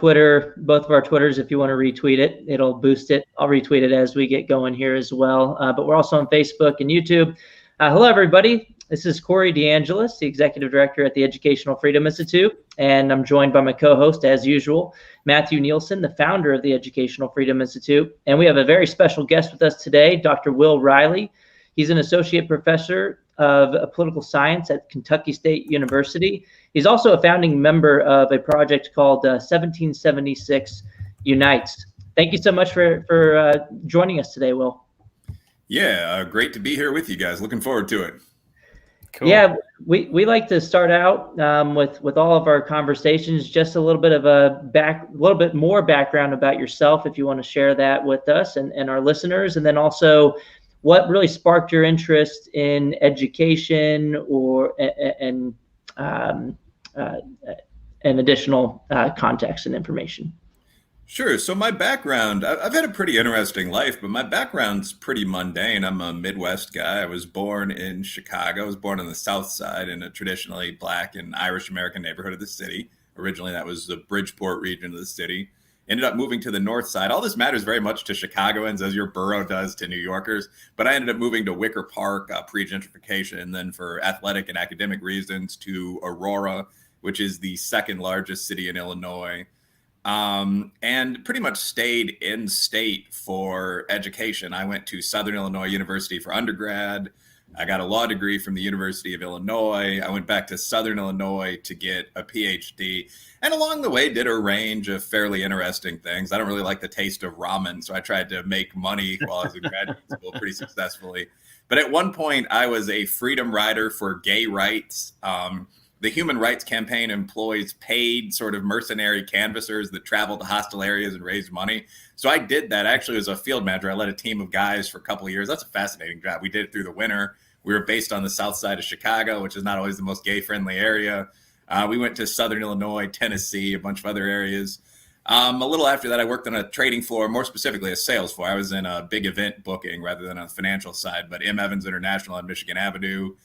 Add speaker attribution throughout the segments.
Speaker 1: Twitter, both of our Twitters. If you want to retweet it, it'll boost it. I'll retweet it as we get going here as well. But we're also on Facebook and YouTube. Hello, everybody. This is Corey DeAngelis, the Executive Director at the Educational Freedom Institute, and I'm joined by my co-host, as usual, Matthew Nielsen, the founder of the Educational Freedom Institute. And we have a very special guest with us today, Dr. Will Reilly. He's an associate professor of political science at Kentucky State University. He's also a founding member of a project called 1776 Unites. Thank you so much for joining us today, Will.
Speaker 2: Yeah, great to be here with you guys. Looking forward to it.
Speaker 1: Cool. Yeah, we like to start out with all of our conversations, just a little bit of a little bit more background about yourself, if you want to share that with us and our listeners, and then also what really sparked your interest in education or and additional context and information.
Speaker 2: Sure. So my background, I've had a pretty interesting life, but my background's pretty mundane. I'm a Midwest guy. I was born in Chicago. I was born on the South Side in a traditionally Black and Irish American neighborhood of the city. Originally, that was the Bridgeport region of the city. Ended up moving to the North Side. All this matters very much to Chicagoans, as your borough does to New Yorkers. But I ended up moving to Wicker Park pre-gentrification, and then for athletic and academic reasons to Aurora, which is the second largest city in Illinois. And pretty much stayed in state for education. I went to Southern Illinois University for undergrad. I got a law degree from the University of Illinois. I went back to Southern Illinois to get a PhD. And along the way, did a range of fairly interesting things. I don't really like the taste of ramen, so I tried to make money while I was in graduate school pretty successfully. But at one point, I was a freedom rider for gay rights. The Human Rights Campaign employs paid sort of mercenary canvassers that travel to hostile areas and raise money. So I did that. Actually, as a field manager, I led a team of guys for a couple of years. That's a fascinating job. We did it through the winter. We were based on the south side of Chicago, which is not always the most gay-friendly area. We went to Southern Illinois, Tennessee, a bunch of other areas. A little after that, I worked on a trading floor, more specifically a sales floor. I was in a big event booking rather than on the financial side, but M. Evans International on Michigan Avenue.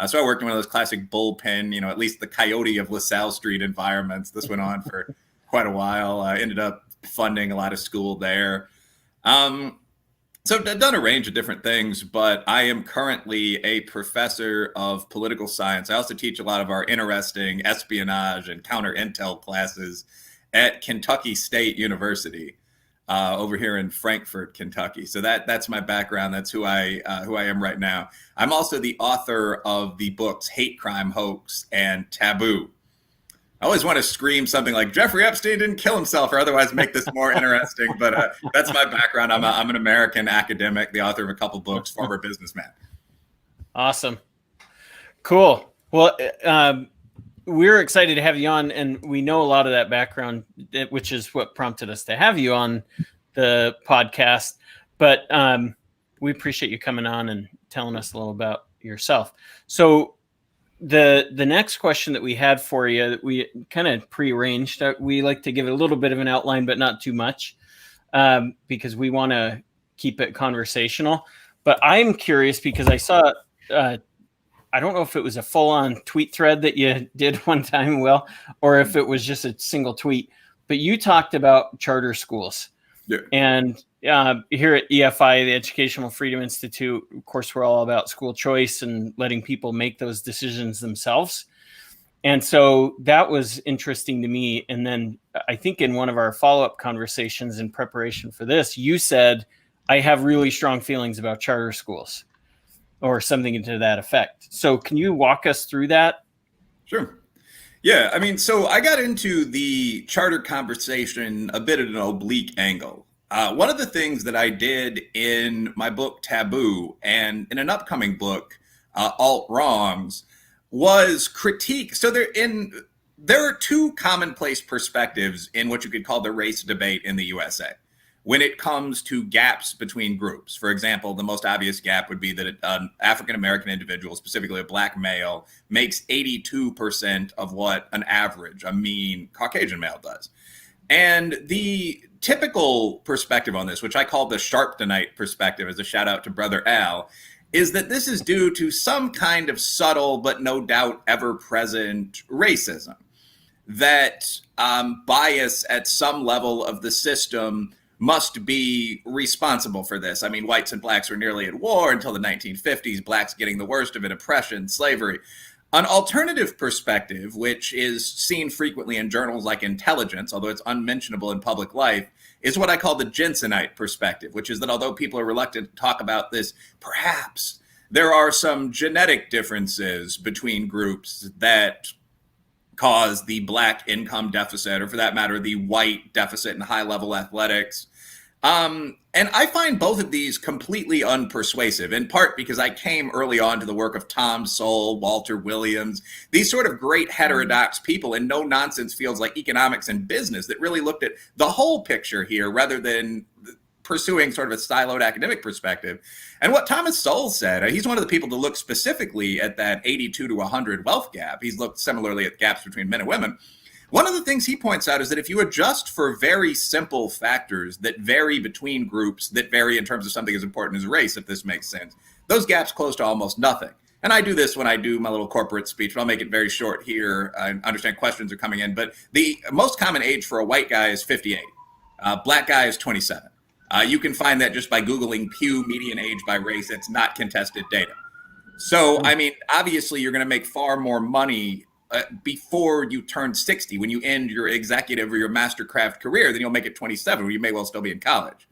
Speaker 2: So I worked in one of those classic bullpen, at least the Coyote of LaSalle Street environments. This went on for quite a while. I ended up funding a lot of school there. So I've done a range of different things, but I am currently a professor of political science. I also teach a lot of our interesting espionage and counter intel classes at Kentucky State University over here in Frankfort, Kentucky. So that's my background. That's who I am right now. I'm also the author of the books Hate Crime, Hoax, and Taboo. I always want to scream something like Jeffrey Epstein didn't kill himself or otherwise make this more interesting. But that's my background. I'm an American academic, the author of a couple books, former businessman.
Speaker 3: Awesome. Cool. Well, we're excited to have you on, and we know a lot of that background, which is what prompted us to have you on the podcast. But we appreciate you coming on and telling us a little about yourself. So the next question that we had for you, that we kind of prearranged, we like to give it a little bit of an outline, but not too much, because we want to keep it conversational. But I'm curious because I saw I don't know if it was a full-on tweet thread that you did one time, Will, or if it was just a single tweet, but you talked about charter schools.
Speaker 2: Yeah.
Speaker 3: And here at EFI, the Educational Freedom Institute, of course, we're all about school choice and letting people make those decisions themselves. And so that was interesting to me. And then I think in one of our follow-up conversations in preparation for this, you said, I have really strong feelings about charter schools, or something to that effect. So can you walk us through that?
Speaker 2: Sure. Yeah, so I got into the charter conversation a bit at an oblique angle. One of the things that I did in my book Taboo and in an upcoming book, Alt Wrongs, was critique. So there are two commonplace perspectives in what you could call the race debate in the USA. When it comes to gaps between groups. For example, the most obvious gap would be that an African-American individual, specifically a Black male, makes 82% of what an average, a mean Caucasian male does. And the typical perspective on this, which I call the Sharptonite perspective as a shout out to Brother Al, is that this is due to some kind of subtle but no doubt ever-present racism. that bias at some level of the system must be responsible for this. I mean, whites and blacks were nearly at war until the 1950s, blacks getting the worst of it, oppression, slavery. An alternative perspective, which is seen frequently in journals like Intelligence, although it's unmentionable in public life, is what I call the Jensenite perspective, which is that although people are reluctant to talk about this, perhaps there are some genetic differences between groups that cause the black income deficit, or for that matter, the white deficit in high-level athletics. And I find both of these completely unpersuasive, in part because I came early on to the work of Tom Sowell, Walter Williams, these sort of great heterodox people in no-nonsense fields like economics and business that really looked at the whole picture here rather than pursuing sort of a siloed academic perspective. And what Thomas Sowell said, he's one of the people to look specifically at that 82 to 100 wealth gap. He's looked similarly at gaps between men and women. One of the things he points out is that if you adjust for very simple factors that vary between groups, that vary in terms of something as important as race, if this makes sense, those gaps close to almost nothing. And I do this when I do my little corporate speech, but I'll make it very short here. I understand questions are coming in, but the most common age for a white guy is 58. Black guy is 27. You can find that just by Googling Pew median age by race. It's not contested data. So, I mean, obviously you're going to make far more money before you turn 60, when you end your executive or your mastercraft career, then you'll make it 27, where you may well still be in college.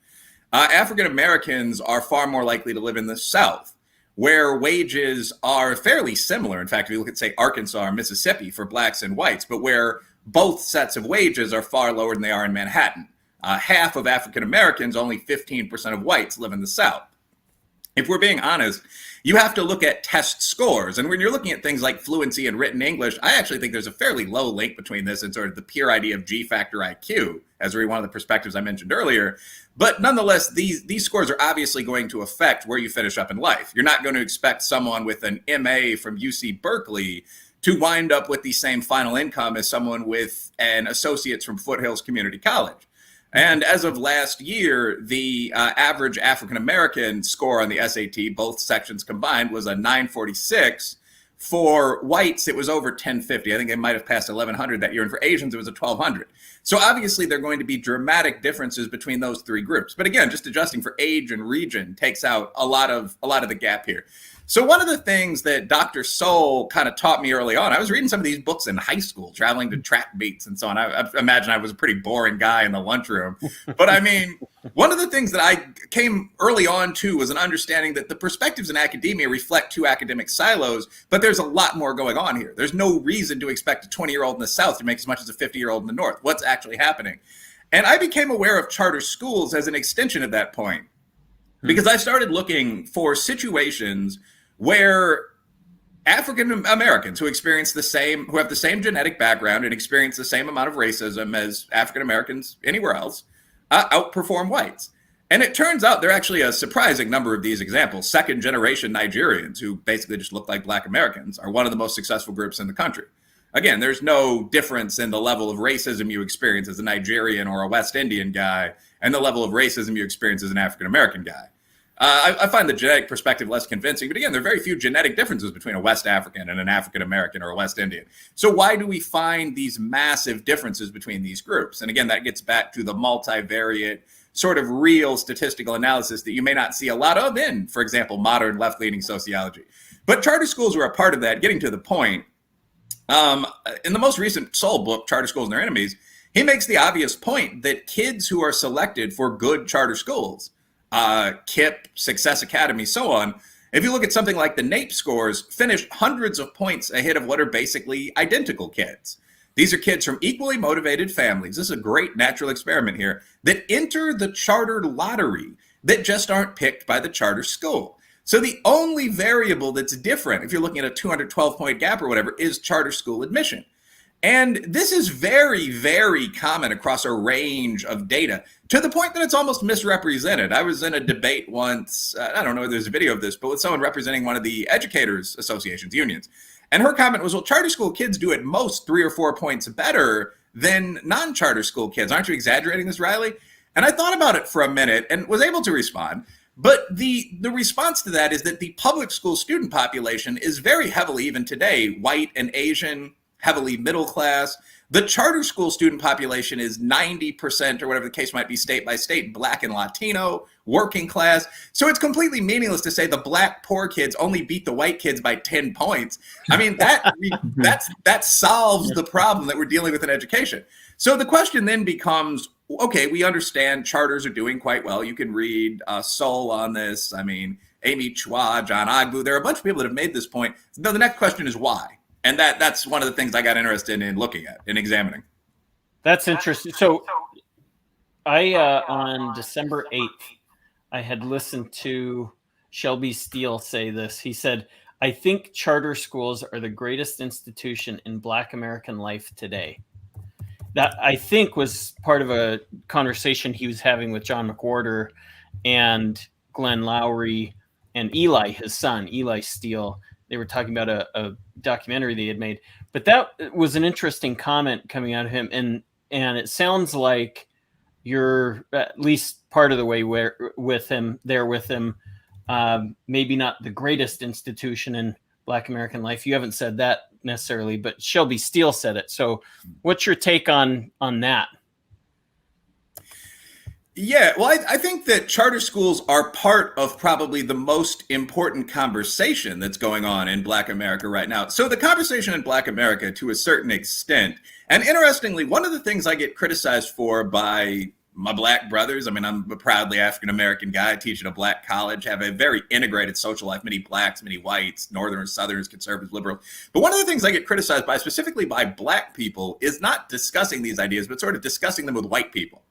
Speaker 2: African Americans are far more likely to live in the South, where wages are fairly similar. In fact, if you look at, say, Arkansas or Mississippi for blacks and whites, but where both sets of wages are far lower than they are in Manhattan. Half of African Americans, only 15% of whites live in the South. If we're being honest, you have to look at test scores. And when you're looking at things like fluency in written English, I actually think there's a fairly low link between this and sort of the pure idea of G-factor IQ, as one of the perspectives I mentioned earlier. But nonetheless, these scores are obviously going to affect where you finish up in life. You're not going to expect someone with an MA from UC Berkeley to wind up with the same final income as someone with an associate's from Foothills Community College. And as of last year, the average African-American score on the SAT, both sections combined, was a 946. For whites, it was over 1050. I think they might have passed 1100 that year. And for Asians, it was a 1200. So obviously, there are going to be dramatic differences between those three groups. But again, just adjusting for age and region takes out a lot of the gap here. So one of the things that Dr. Sowell kind of taught me early on, I was reading some of these books in high school, traveling to track meets and so on. I imagine I was a pretty boring guy in the lunchroom. But I mean, one of the things that I came early on to was an understanding that the perspectives in academia reflect two academic silos, but there's a lot more going on here. There's no reason to expect a 20-year-old in the South to make as much as a 50-year-old in the North. What's actually happening? And I became aware of charter schools as an extension of that point, because I started looking for situations where African Americans who have the same genetic background and experience the same amount of racism as African Americans anywhere else, outperform whites. And it turns out there are actually a surprising number of these examples. Second generation Nigerians, who basically just look like Black Americans, are one of the most successful groups in the country. Again, there's no difference in the level of racism you experience as a Nigerian or a West Indian guy and the level of racism you experience as an African American guy. I find the genetic perspective less convincing, but again, there are very few genetic differences between a West African and an African American or a West Indian. So why do we find these massive differences between these groups? And again, that gets back to the multivariate sort of real statistical analysis that you may not see a lot of in, for example, modern left-leaning sociology. But charter schools were a part of that. Getting to the point, in the most recent Sowell book, Charter Schools and Their Enemies, he makes the obvious point that kids who are selected for good charter schools, KIPP, Success Academy, so on, if you look at something like the NAEP scores, finish hundreds of points ahead of what are basically identical kids. These are kids from equally motivated families. This is a great natural experiment here that enter the charter lottery that just aren't picked by the charter school. So the only variable that's different, if you're looking at a 212-point gap or whatever, is charter school admission. And this is very, very common across a range of data, to the point that it's almost misrepresented. I was in a debate once, I don't know if there's a video of this, but with someone representing one of the educators associations, unions. And her comment was, well, charter school kids do at most 3 or 4 points better than non-charter school kids. Aren't you exaggerating this, Reilly? And I thought about it for a minute and was able to respond. But the response to that is that the public school student population is very heavily, even today, white and Asian heavily middle class. The charter school student population is 90%, or whatever the case might be, state by state, Black and Latino, working class. So it's completely meaningless to say the Black poor kids only beat the white kids by 10 points. I mean, that solves the problem that we're dealing with in education. So the question then becomes, okay, we understand charters are doing quite well. You can read Soul on this. I mean, Amy Chua, John Ogbu. There are a bunch of people that have made this point. No, the next question is why? And that's one of the things I got interested in looking at and examining.
Speaker 3: That's interesting. So I, on December 8th, I had listened to Shelby Steele say this. He said, I think charter schools are the greatest institution in Black American life today. That, I think, was part of a conversation he was having with John McWhorter and Glenn Lowry and Eli, his son, Eli Steele. They were talking about a documentary they had made, but that was an interesting comment coming out of him. And it sounds like you're at least part of the way with him, maybe not the greatest institution in Black American life. You haven't said that necessarily, but Shelby Steele said it. So what's your take on that?
Speaker 2: Yeah, well, I think that charter schools are part of probably the most important conversation that's going on in Black America right now. So the conversation in Black America, to a certain extent, and interestingly, one of the things I get criticized for by my Black brothers, I mean, I'm a proudly African-American guy, I teach at a Black college, have a very integrated social life, many Blacks, many whites, Northerners, Southerners, conservatives, liberals. But one of the things I get criticized by, specifically by Black people, is not discussing these ideas, but sort of discussing them with white people.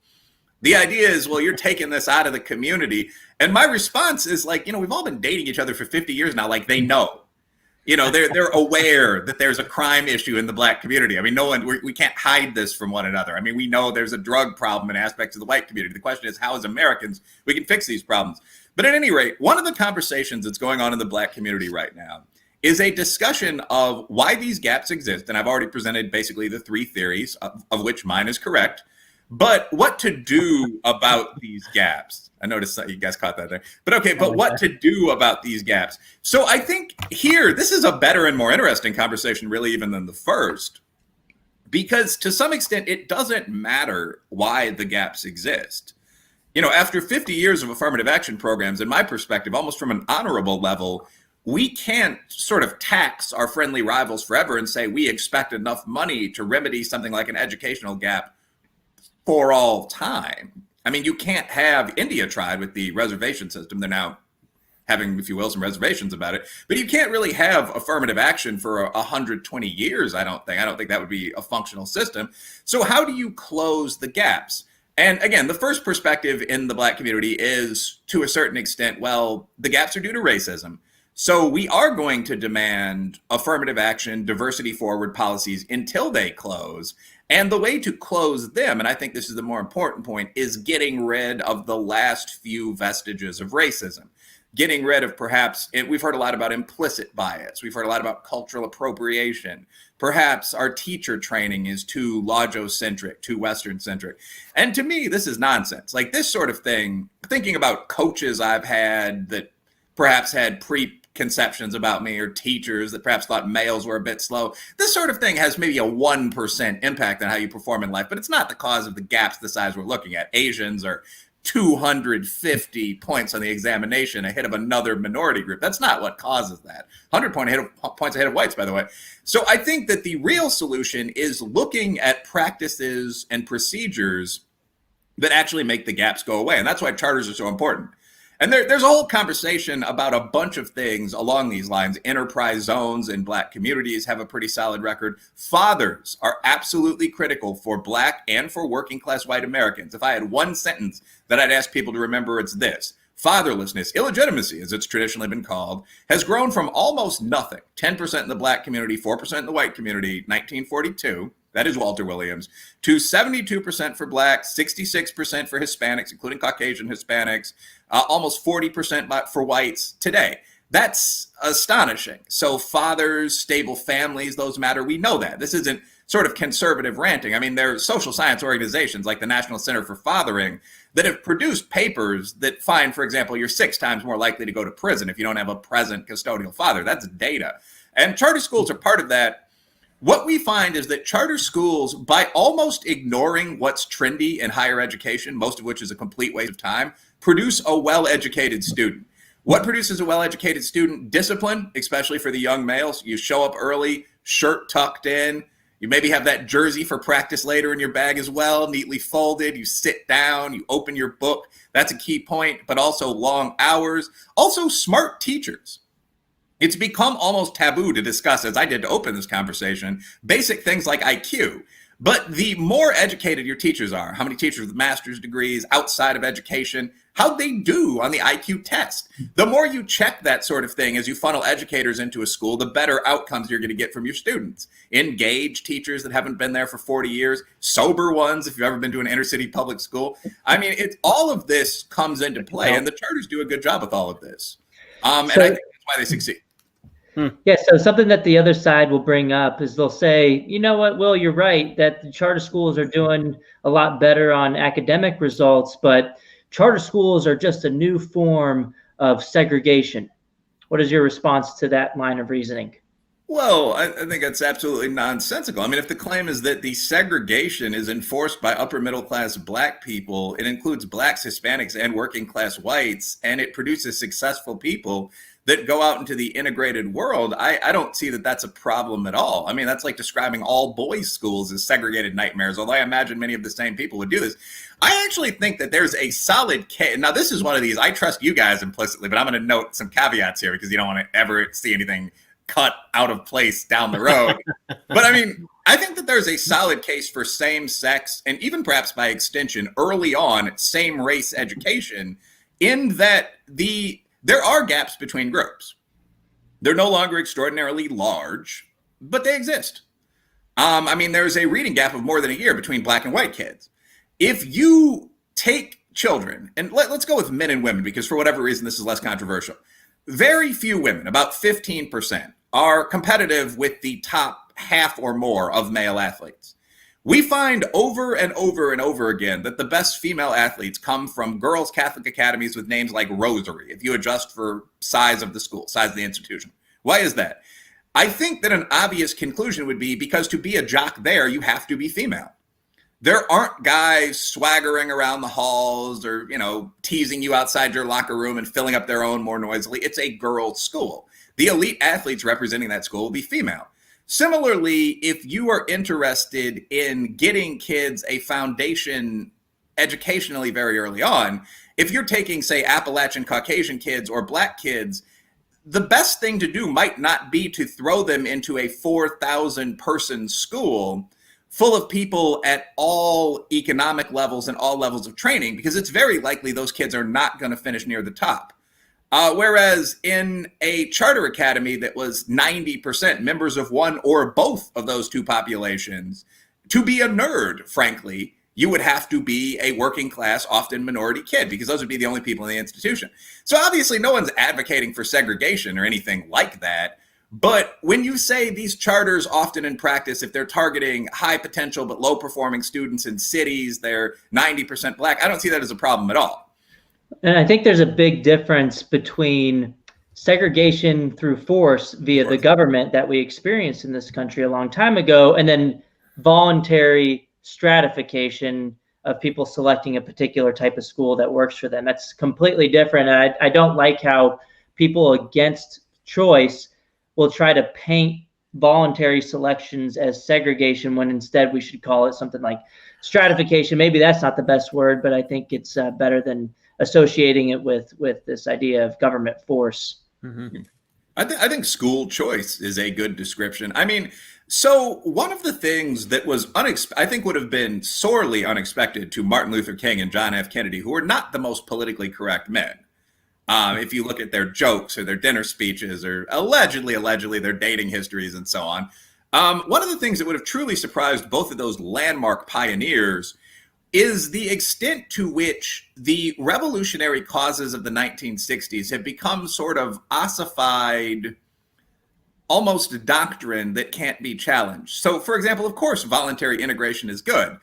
Speaker 2: The idea is, well, you're taking this out of the community. And my response is like, we've all been dating each other for 50 years now. Like, they know, they're aware that there's a crime issue in the Black community. I mean, we can't hide this from one another. I mean, we know there's a drug problem in aspects of the white community. The question is how, as Americans, we can fix these problems. But at any rate, one of the conversations that's going on in the Black community right now is a discussion of why these gaps exist. And I've already presented basically the three theories, of which mine is correct. But what to do about these gaps? I noticed that you guys caught that there. But okay, but what to do about these gaps? So I think here, this is a better and more interesting conversation, really, even than the first, because to some extent, it doesn't matter why the gaps exist. After 50 years of affirmative action programs, in my perspective, almost from an honorable level, we can't sort of tax our friendly rivals forever and say we expect enough money to remedy something like an educational gap for all time. I mean, you can't have India tried with the reservation system. They're now having, if you will, some reservations about it. But you can't really have affirmative action for 120 years, I don't think. I don't think that would be a functional system. So how do you close the gaps? And again, the first perspective in the Black community is, to a certain extent, well, the gaps are due to racism. So we are going to demand affirmative action, diversity forward policies until they close. And the way to close them, and I think this is the more important point, is getting rid of the last few vestiges of racism. Getting rid of perhaps, we've heard a lot about implicit bias. We've heard a lot about cultural appropriation. Perhaps our teacher training is too Logo-centric, too Western-centric. And to me, this is nonsense. Like this sort of thing, thinking about coaches I've had that perhaps had preconceptions about me, or teachers that perhaps thought males were a bit slow. This sort of thing has maybe a 1% impact on how you perform in life, but it's not the cause of the gaps the size we're looking at. Asians are 250 points on the examination ahead of another minority group. That's not what causes that. 100 points ahead of whites, by the way. So I think that the real solution is looking at practices and procedures that actually make the gaps go away. And that's why charters are so important. And there's a whole conversation about a bunch of things along these lines. Enterprise zones in Black communities have a pretty solid record. Fathers are absolutely critical for Black and for working class white Americans. If I had one sentence that I'd ask people to remember, it's this: fatherlessness, illegitimacy, as it's traditionally been called, has grown from almost nothing, 10% in the Black community, 4% in the white community, 1942. That is Walter Williams, to 72% for Blacks, 66% for Hispanics, including Caucasian Hispanics, almost 40% for whites today. That's astonishing. So fathers, stable families, those matter. We know that. This isn't sort of conservative ranting. I mean, there are social science organizations like the National Center for Fathering that have produced papers that find, for example, you're 6 times more likely to go to prison if you don't have a present custodial father. That's data. And charter schools are part of that. What we find is that charter schools, by almost ignoring what's trendy in higher education, most of which is a complete waste of time, produce a well-educated student. What produces a well-educated student? Discipline, especially for the young males. You show up early, shirt tucked in. You maybe have that jersey for practice later in your bag as well, neatly folded. You sit down, you open your book. That's a key point, but also long hours. Also smart teachers. It's become almost taboo to discuss, as I did to open this conversation, basic things like IQ. But the more educated your teachers are, how many teachers with master's degrees outside of education, how they do on the IQ test. The more you check that sort of thing as you funnel educators into a school, the better outcomes you're going to get from your students. Engaged teachers that haven't been there for 40 years, sober ones if you've ever been to an inner city public school. I mean, all of this comes into play, and the charters do a good job with all of this. And I think that's why they succeed.
Speaker 1: Yeah, so something that the other side will bring up is they'll say, you know what, Will, you're right that the charter schools are doing a lot better on academic results, but charter schools are just a new form of segregation. What is your response to that line of reasoning?
Speaker 2: Well, I think that's absolutely nonsensical. I mean, if the claim is that the segregation is enforced by upper middle class Black people, it includes Blacks, Hispanics, and working class whites, and it produces successful people that go out into the integrated world, I don't see that that's a problem at all. I mean, that's like describing all boys' schools as segregated nightmares, although I imagine many of the same people would do this. I actually think that there's a solid case. Now, this is one of these, I trust you guys implicitly, but I'm going to note some caveats here because you don't want to ever see anything cut out of place down the road. But I mean, I think that there's a solid case for same-sex and even perhaps by extension, early on, same-race education in that there are gaps between groups. They're no longer extraordinarily large, but they exist. I mean, there's a reading gap of more than a year between Black and white kids. If you take children, and let's go with men and women, because for whatever reason, this is less controversial. Very few women, about 15%, are competitive with the top half or more of male athletes. We find over and over and over again that the best female athletes come from girls' Catholic academies with names like Rosary, if you adjust for size of the school, size of the institution. Why is that? I think that an obvious conclusion would be because to be a jock there, you have to be female. There aren't guys swaggering around the halls or, teasing you outside your locker room and filling up their own more noisily. It's a girls' school. The elite athletes representing that school will be female. Similarly, if you are interested in getting kids a foundation educationally very early on, if you're taking, say, Appalachian Caucasian kids or Black kids, the best thing to do might not be to throw them into a 4,000 person school full of people at all economic levels and all levels of training, because it's very likely those kids are not going to finish near the top. Whereas in a charter academy that was 90% members of one or both of those two populations, to be a nerd, frankly, you would have to be a working class, often minority kid, because those would be the only people in the institution. So obviously no one's advocating for segregation or anything like that. But when you say these charters often in practice, if they're targeting high potential but low performing students in cities, they're 90% Black, I don't see that as a problem at all.
Speaker 1: And I think there's a big difference between segregation through force via the government that we experienced in this country a long time ago, and then voluntary stratification of people selecting a particular type of school that works for them. That's completely different. And I don't like how people against choice will try to paint voluntary selections as segregation when instead we should call it something like stratification. Maybe that's not the best word, but I think it's better than associating it with this idea of government force.
Speaker 2: Mm-hmm. I think school choice is a good description. I mean, so one of the things that was I think would have been sorely unexpected to Martin Luther King and John F. Kennedy, who were not the most politically correct men. If you look at their jokes or their dinner speeches or allegedly their dating histories and so on. One of the things that would have truly surprised both of those landmark pioneers is the extent to which the revolutionary causes of the 1960s have become sort of ossified, almost doctrine that can't be challenged. So, for example, of course, voluntary integration is good.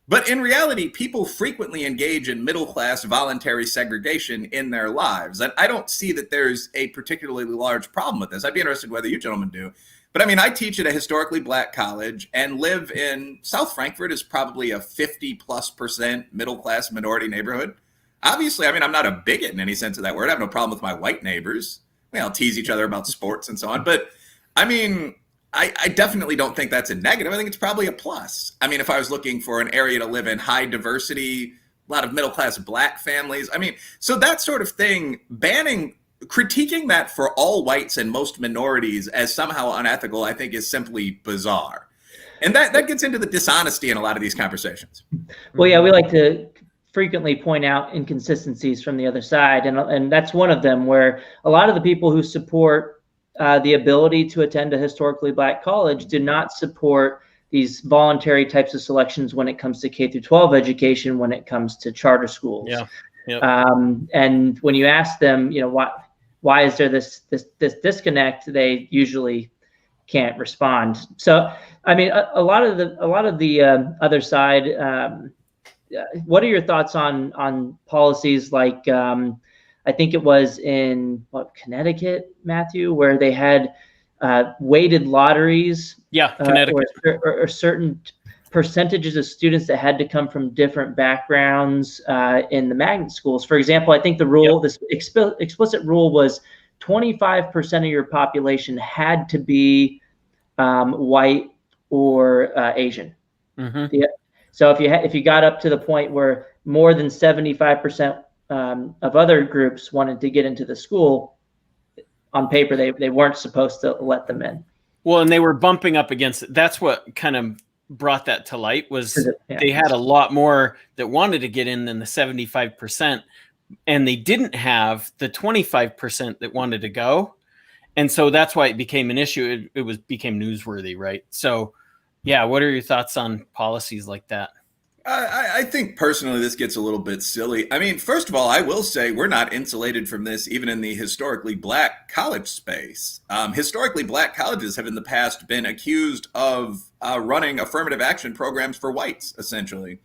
Speaker 2: But in reality, people frequently engage in middle-class voluntary segregation in their lives. And I don't see that there's a particularly large problem with this. I'd be interested whether you gentlemen do. But I mean, I teach at a historically black college and live in South Frankfurt is probably a 50+% middle-class minority neighborhood. Obviously, I mean, I'm not a bigot in any sense of that word. I have no problem with my white neighbors. I mean, I'll tease each other about sports and so on. But I mean, I definitely don't think that's a negative. I think it's probably a plus. I mean, if I was looking for an area to live in, high diversity, a lot of middle-class black families. I mean, so that sort of thing, critiquing that for all whites and most minorities as somehow unethical, I think is simply bizarre. And that gets into the dishonesty in a lot of these conversations.
Speaker 1: Well, yeah, we like to frequently point out inconsistencies from the other side. And that's one of them, where a lot of the people who support the ability to attend a historically black college do not support these voluntary types of selections when it comes to K through 12 education, when it comes to charter schools.
Speaker 3: Yeah. Yep.
Speaker 1: And when you ask them, you know, why is there this disconnect, they usually can't respond. So, I mean, a lot of the other side. What are your thoughts on policies like? I think it was in Connecticut, Matthew, where they had weighted lotteries.
Speaker 3: Yeah, Connecticut.
Speaker 1: Or certain percentages of students that had to come from different backgrounds in the magnet schools. For example, I think the rule, this explicit rule, was 25% of your population had to be white or Asian. Mm-hmm. Yeah. So if you got up to the point where more than 75% of other groups wanted to get into the school, on paper they weren't supposed to let them in.
Speaker 3: Well, and they were bumping up against it. That's what kind of brought that to light, was they had a lot more that wanted to get in than the 75%, and they didn't have the 25% that wanted to go. And so that's why it became an issue. It became newsworthy, right? So yeah, what are your thoughts on policies like that?
Speaker 2: I think personally this gets a little bit silly. I mean, first of all, I will say we're not insulated from this even in the historically black college space. Historically black colleges have in the past been accused of running affirmative action programs for whites, essentially,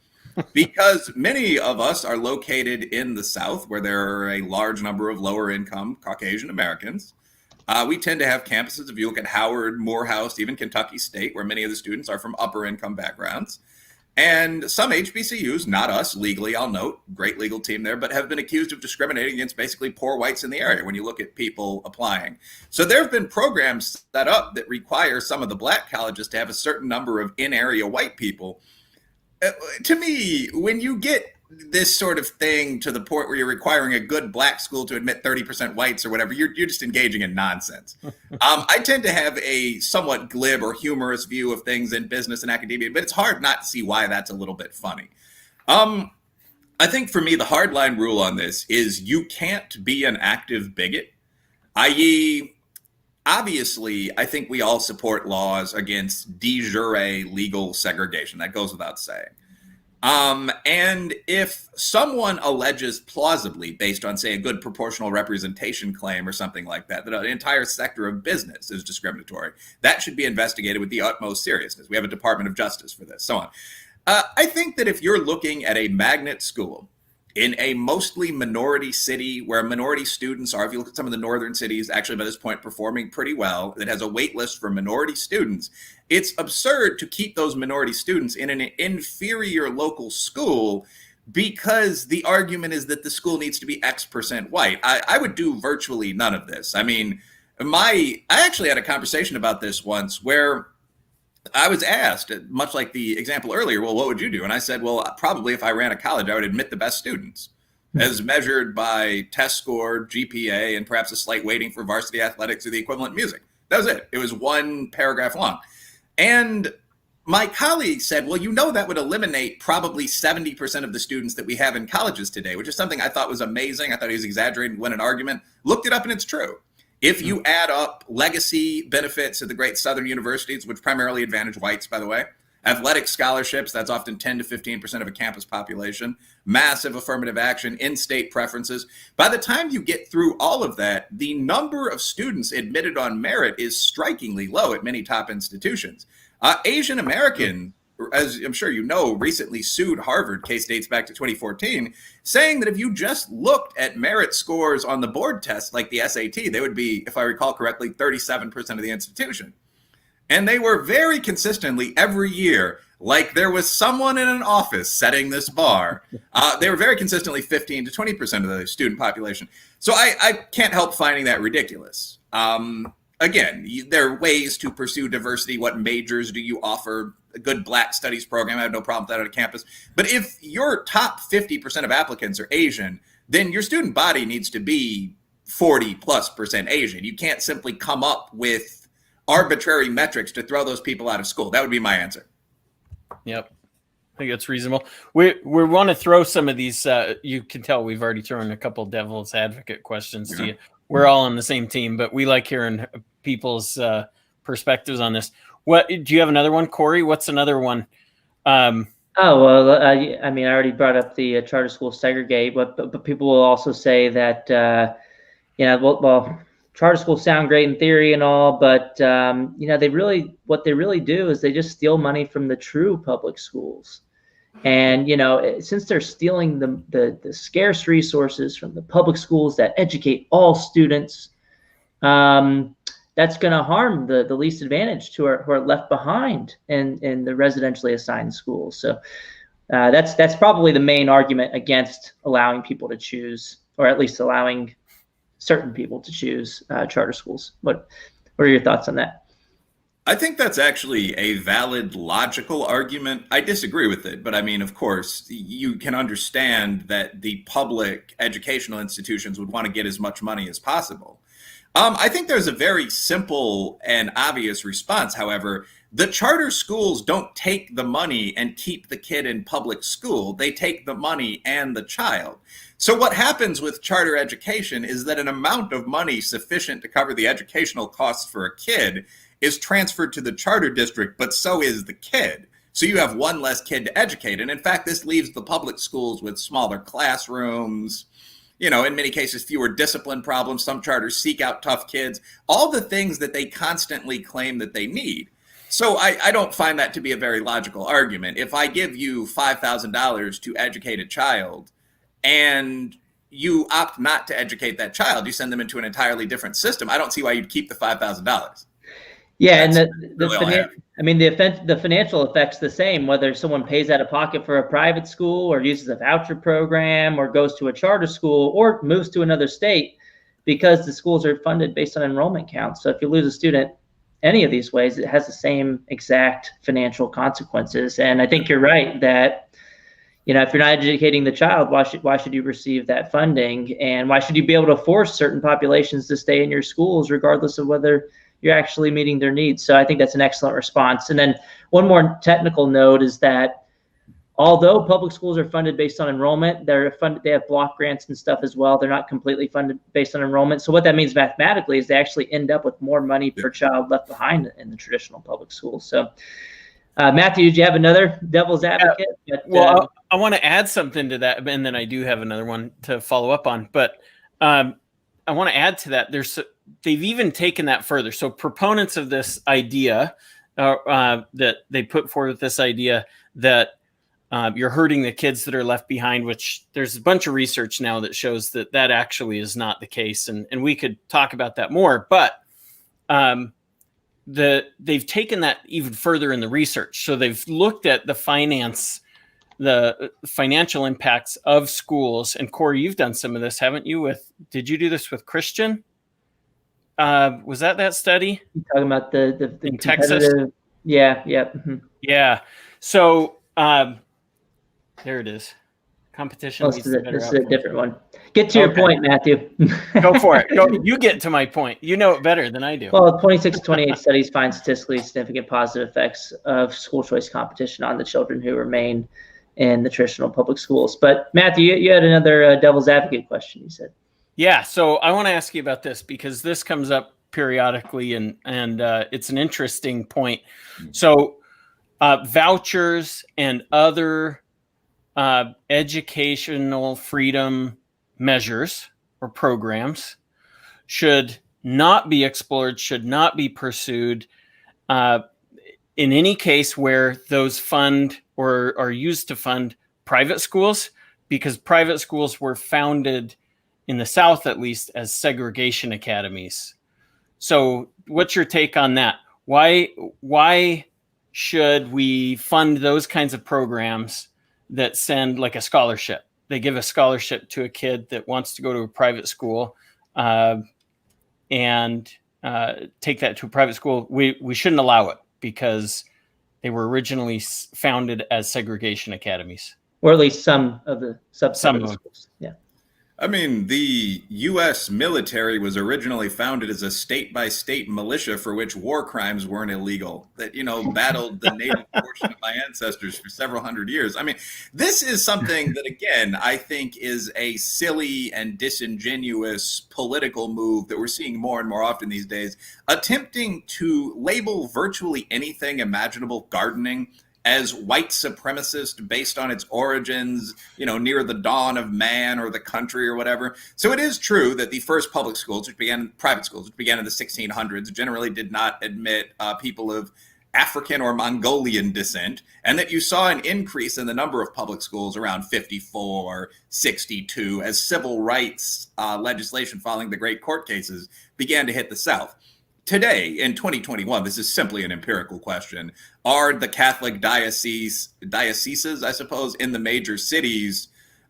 Speaker 2: because many of us are located in the South, where there are a large number of lower income Caucasian Americans. We tend to have campuses, if you look at Howard, Morehouse, even Kentucky State, where many of the students are from upper income backgrounds. And some HBCUs, not us legally, I'll note, great legal team there, but have been accused of discriminating against basically poor whites in the area when you look at people applying. So there have been programs set up that require some of the black colleges to have a certain number of in-area white people. To me, when you get this sort of thing to the point where you're requiring a good black school to admit 30% whites or whatever, you're just engaging in nonsense. I tend to have a somewhat glib or humorous view of things in business and academia, but it's hard not to see why that's a little bit funny. I think for me, the hardline rule on this is you can't be an active bigot, i.e., obviously, I think we all support laws against de jure legal segregation. That goes without saying. And if someone alleges plausibly, based on, say, a good proportional representation claim or something like that, that an entire sector of business is discriminatory, that should be investigated with the utmost seriousness. We have a Department of Justice for this, so on. I think that if you're looking at a magnet school in a mostly minority city where minority students are, if you look at some of the northern cities, actually by this point performing pretty well, that has a wait list for minority students, it's absurd to keep those minority students in an inferior local school because the argument is that the school needs to be X% white. I would do virtually none of this. I mean, I actually had a conversation about this once where I was asked, much like the example earlier, well, what would you do? And I said, well, probably if I ran a college, I would admit the best students as measured by test score, GPA, and perhaps a slight weighting for varsity athletics or the equivalent music. That was it. It was one paragraph long. And my colleague said, well, you know, that would eliminate probably 70% of the students that we have in colleges today, which is something I thought was amazing. I thought he was exaggerating to win an argument. Looked it up and it's true. If you add up legacy benefits at the great Southern universities, which primarily advantage whites, by the way, athletic scholarships, that's often 10 to 15% of a campus population, massive affirmative action, in-state preferences. By the time you get through all of that, the number of students admitted on merit is strikingly low at many top institutions. Asian American, as I'm sure you know, recently sued Harvard, case dates back to 2014, saying that if you just looked at merit scores on the board test like the SAT, they would be, if I recall correctly, 37% of the institution. And they were very consistently every year, like there was someone in an office setting this bar. They were very consistently 15 to 20% of the student population. So I can't help finding that ridiculous. Again, there are ways to pursue diversity. What majors do you offer? A good Black studies program, I have no problem with that on a campus. But if your top 50% of applicants are Asian, then your student body needs to be 40+% Asian. You can't simply come up with arbitrary metrics to throw those people out of school. That would be my answer.
Speaker 3: Yep. I think that's reasonable. We want to throw some of these. You can tell we've already thrown a couple devil's advocate questions to you. We're all on the same team, but we like hearing people's perspectives on this. What do you have another one, Corey? What's another one?
Speaker 1: I already brought up the charter school segregate, but people will also say that charter schools sound great in theory and all, but what they really do is they just steal money from the true public schools. And since they're stealing the scarce resources from the public schools that educate all students, that's going to harm the least advantaged who are left behind in the residentially assigned schools. So that's probably the main argument against allowing people to choose, or at least allowing certain people to choose charter schools. What are your thoughts on that?
Speaker 2: I think that's actually a valid, logical argument. I disagree with it, but I mean, of course, you can understand that the public educational institutions would want to get as much money as possible. I think there's a very simple and obvious response, however. The charter schools don't take the money and keep the kid in public school. They take the money and the child. So what happens with charter education is that an amount of money sufficient to cover the educational costs for a kid is transferred to the charter district, but so is the kid. So you have one less kid to educate. And in fact, this leaves the public schools with smaller classrooms, in many cases, fewer discipline problems. Some charters seek out tough kids, all the things that they constantly claim that they need. So I don't find that to be a very logical argument. If I give you $5,000 to educate a child and you opt not to educate that child, you send them into an entirely different system, I don't see why you'd keep the $5,000.
Speaker 1: Yeah, and the financial effect's the same, whether someone pays out of pocket for a private school or uses a voucher program or goes to a charter school or moves to another state, because the schools are funded based on enrollment counts. So if you lose a student any of these ways, it has the same exact financial consequences. And I think you're right that, if you're not educating the child, why should you receive that funding? And why should you be able to force certain populations to stay in your schools, regardless of whether you're actually meeting their needs? So I think that's an excellent response. And then one more technical note is that although public schools are funded based on enrollment, they have block grants and stuff as well. They're not completely funded based on enrollment. So what that means mathematically is they actually end up with more money per child left behind in the traditional public schools. So Matthew, did you have another devil's advocate?
Speaker 3: I want to add something to that, and then I do have another one to follow up on. But I want to add to that. They've even taken that further. So proponents of this idea that they put forward this idea that you're hurting the kids that are left behind, which there's a bunch of research now that shows that actually is not the case. And we could talk about that more, but they've taken that even further in the research. So they've looked at the financial impacts of schools. And Corey, you've done some of this, haven't you? Did you do this with Christian? Was that study?
Speaker 1: You're talking about the
Speaker 3: in Texas?
Speaker 1: Yeah. Mm-hmm.
Speaker 3: Yeah. So there it is. Competition.
Speaker 1: This is a different one. Get to your point, Matthew.
Speaker 3: Go for it. You get to my point. You know it better than I do.
Speaker 1: Well, 26 to 28 studies find statistically significant positive effects of school choice competition on the children who remain in the traditional public schools. But Matthew, you had another devil's advocate question, you said.
Speaker 3: Yeah. So I want to ask you about this because this comes up periodically and it's an interesting point. So vouchers and other educational freedom measures or programs should not be explored, should not be pursued in any case where those fund or are used to fund private schools, because private schools were founded in the South, at least, as segregation academies. So what's your take on that? Why should we fund those kinds of programs that send like a scholarship? They give a scholarship to a kid that wants to go to a private school, and take that to a private school. We shouldn't allow it because they were originally founded as segregation academies.
Speaker 1: Or at least some of the subset of the schools. Yeah.
Speaker 2: I mean, the U.S. military was originally founded as a state-by-state militia for which war crimes weren't illegal, that, battled the native portion of my ancestors for several hundred years. I mean, this is something that, again, I think is a silly and disingenuous political move that we're seeing more and more often these days, attempting to label virtually anything imaginable gardening as white supremacist based on its origins, near the dawn of man or the country or whatever. So it is true that the first private schools, which began in the 1600s, generally did not admit people of African or Mongolian descent, and that you saw an increase in the number of public schools around 54, 62, as civil rights legislation following the great court cases began to hit the South. Today, in 2021, this is simply an empirical question. Are the Catholic dioceses, I suppose, in the major cities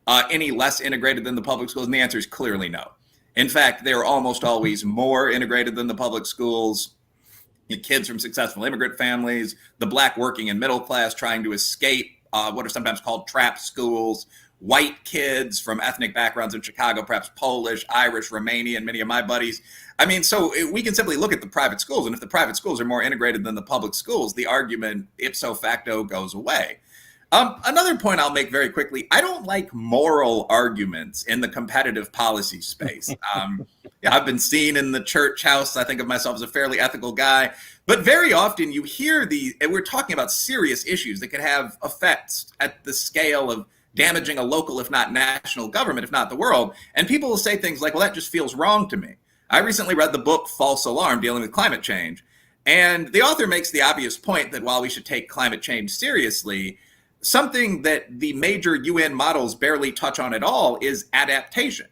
Speaker 2: any less integrated than the public schools? And the answer is clearly no. In fact, they're almost always more integrated than the public schools. Kids from successful immigrant families, the Black working and middle class trying to escape what are sometimes called trap schools, white kids from ethnic backgrounds in Chicago, perhaps Polish, Irish, Romanian, many of my buddies. I mean, so we can simply look at the private schools, and if the private schools are more integrated than the public schools, the argument ipso facto goes away. Another point I'll make very quickly, I don't like moral arguments in the competitive policy space. I've been seen in the church house. I think of myself as a fairly ethical guy, but very often you hear and we're talking about serious issues that could have effects at the scale of damaging a local, if not national government, if not the world. And people will say things like, well, that just feels wrong to me. I recently read the book False Alarm, dealing with climate change. And the author makes the obvious point that while we should take climate change seriously, something that the major UN models barely touch on at all is adaptation.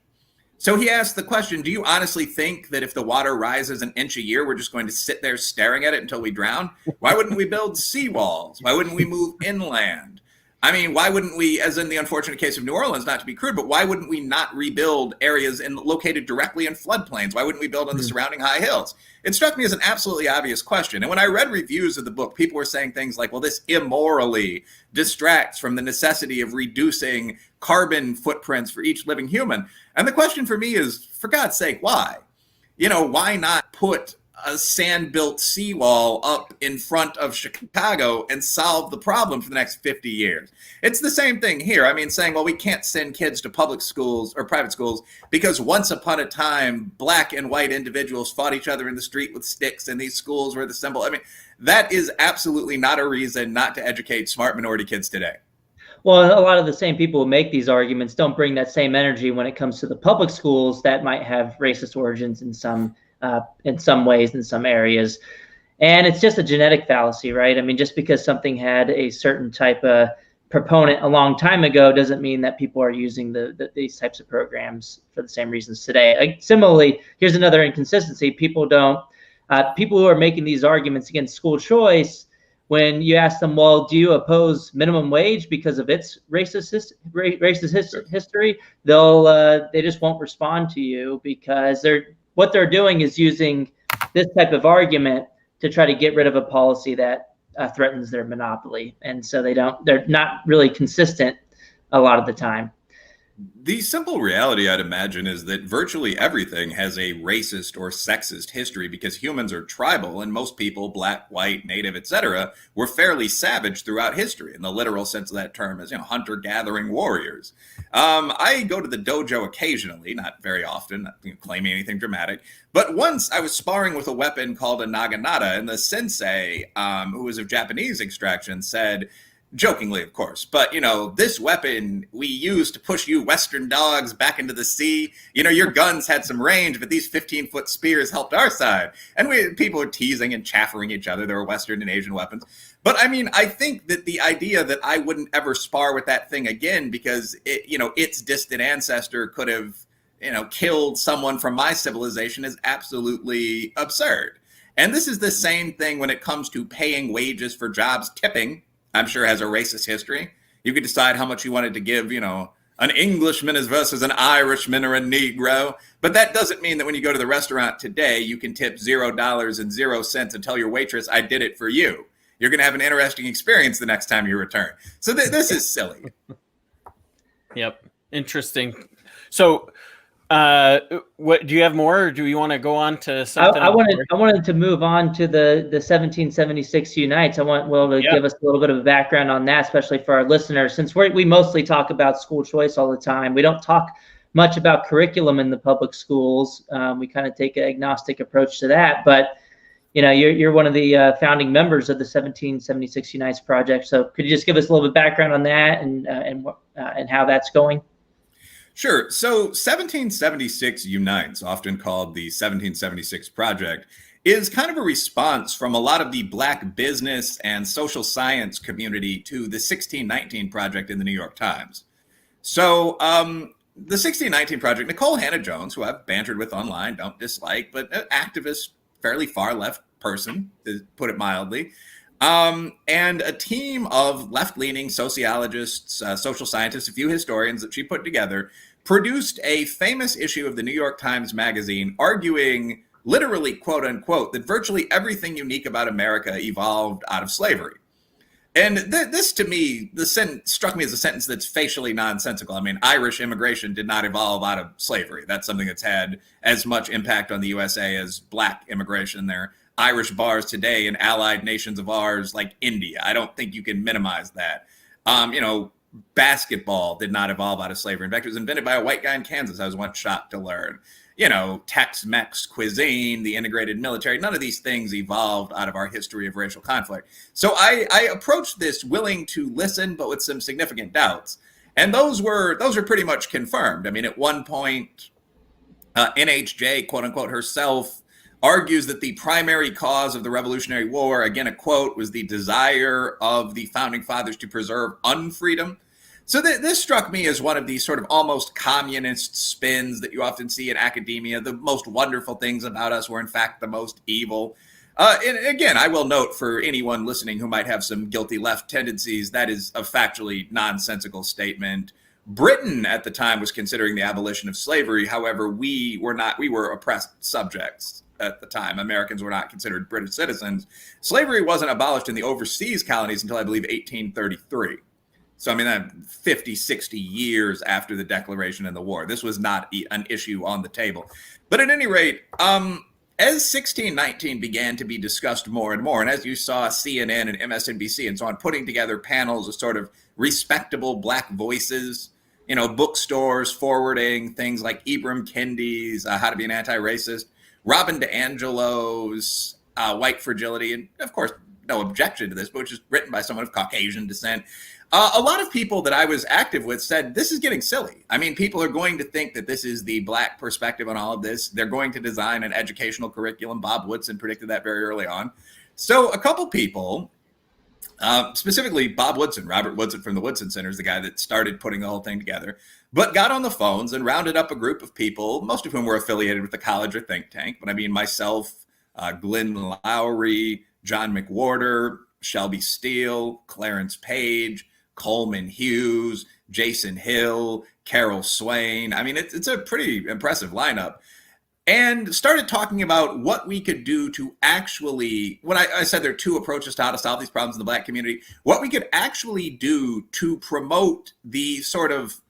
Speaker 2: So he asked the question, do you honestly think that if the water rises an inch a year, we're just going to sit there staring at it until we drown? Why wouldn't we build seawalls? Why wouldn't we move inland? I mean, why wouldn't we, as in the unfortunate case of New Orleans, not to be crude, but why wouldn't we not rebuild areas located directly in floodplains? Why wouldn't we build on the surrounding high hills? It struck me as an absolutely obvious question. And when I read reviews of the book, people were saying things like, well, this immorally distracts from the necessity of reducing carbon footprints for each living human. And the question for me is, for God's sake, why? Why not put a sand-built seawall up in front of Chicago and solve the problem for the next 50 years. It's the same thing here. I mean, saying, well, we can't send kids to public schools or private schools because once upon a time, Black and white individuals fought each other in the street with sticks and these schools were the symbol. I mean, that is absolutely not a reason not to educate smart minority kids today.
Speaker 1: Well, a lot of the same people who make these arguments don't bring that same energy when it comes to the public schools that might have racist origins in some ways, in some areas. And it's just a genetic fallacy, right? I mean, just because something had a certain type of proponent a long time ago doesn't mean that people are using these types of programs for the same reasons today. Similarly, here's another inconsistency. People who are making these arguments against school choice, when you ask them, well, do you oppose minimum wage because of its racist history? They just won't respond to you because what they're doing is using this type of argument to try to get rid of a policy that threatens their monopoly. And so they're not really consistent a lot of the time.
Speaker 2: The simple reality, I'd imagine, is that virtually everything has a racist or sexist history because humans are tribal and most people, Black, white, Native, etc., were fairly savage throughout history in the literal sense of that term as, hunter-gathering warriors. I go to the dojo occasionally, not very often, not claiming anything dramatic, but once I was sparring with a weapon called a naginata, and the sensei, who was of Japanese extraction, said, jokingly, of course, but, this weapon we use to push you Western dogs back into the sea. Your guns had some range, but these 15-foot spears helped our side. And people were teasing and chaffering each other. There were Western and Asian weapons. But I mean, I think that the idea that I wouldn't ever spar with that thing again because its distant ancestor could have, killed someone from my civilization is absolutely absurd. And this is the same thing when it comes to paying wages for jobs. Tipping, I'm sure, has a racist history. You could decide how much you wanted to give, an Englishman versus an Irishman or a Negro. But that doesn't mean that when you go to the restaurant today, you can tip $0.00 and tell your waitress, I did it for you. You're going to have an interesting experience the next time you return. So this is silly.
Speaker 3: Yep. Interesting. So what do you have more, or do you want to go on to something?
Speaker 1: I wanted to move on to the 1776 Unites. I want Will to give us a little bit of a background on that, especially for our listeners, since we mostly talk about school choice all the time. We don't talk much about curriculum in the public schools. We kind of take an agnostic approach to that, but you're one of the founding members of the 1776 Unites project. So could you just give us a little bit of background on that and how that's going?
Speaker 2: Sure. So 1776 Unites, often called the 1776 Project, is kind of a response from a lot of the Black business and social science community to the 1619 Project in the New York Times. So the 1619 Project, Nicole Hannah-Jones, who I've bantered with online, don't dislike, but an activist, fairly far left person, to put it mildly, and a team of left-leaning sociologists, social scientists, a few historians that she put together, produced a famous issue of the New York Times Magazine arguing, literally, quote unquote, that virtually everything unique about America evolved out of slavery. And this, to me, the sentence struck me as a sentence that's facially nonsensical. I mean, Irish immigration did not evolve out of slavery. That's something that's had as much impact on the USA as Black immigration. There are Irish bars today in allied nations of ours like India. I don't think you can minimize that. Basketball did not evolve out of slavery. In fact, it was invented by a white guy in Kansas. I was once shocked to learn. Tex-Mex cuisine, the integrated military, none of these things evolved out of our history of racial conflict. So I approached this willing to listen, but with some significant doubts. And those were pretty much confirmed. I mean, at one point, NHJ, quote unquote, herself argues that the primary cause of the Revolutionary War, again, a quote, was the desire of the founding fathers to preserve unfreedom. So this struck me as one of these sort of almost communist spins that you often see in academia. The most wonderful things about us were, in fact, the most evil. And again, I will note for anyone listening who might have some guilty left tendencies, that is a factually nonsensical statement. Britain at the time was considering the abolition of slavery. However, we were oppressed subjects at the time. Americans were not considered British citizens. Slavery wasn't abolished in the overseas colonies until, I believe, 1833. So, I mean, 50, 60 years after the declaration and the war. This was not an issue on the table. But at any rate, as 1619 began to be discussed more and more, and as you saw CNN and MSNBC and so on putting together panels of sort of respectable Black voices, bookstores forwarding things like Ibram Kendi's How to Be an Anti-Racist, Robin DeAngelo's White Fragility, and of course, no objection to this, but which is written by someone of Caucasian descent. A lot of people that I was active with said, this is getting silly. I mean, people are going to think that this is the Black perspective on all of this. They're going to design an educational curriculum. Bob Woodson predicted that very early on. So a couple people, specifically Bob Woodson, Robert Woodson from the Woodson Center is the guy that started putting the whole thing together, but got on the phones and rounded up a group of people, most of whom were affiliated with the college or think tank. But I mean, myself, Glenn Lowry, John McWhorter, Shelby Steele, Clarence Page, Coleman Hughes, Jason Hill, Carol Swain. I mean, it's a pretty impressive lineup. And started talking about what we could do to actually, when I said there are two approaches to how to solve these problems in the Black community, what we could actually do to promote the sort of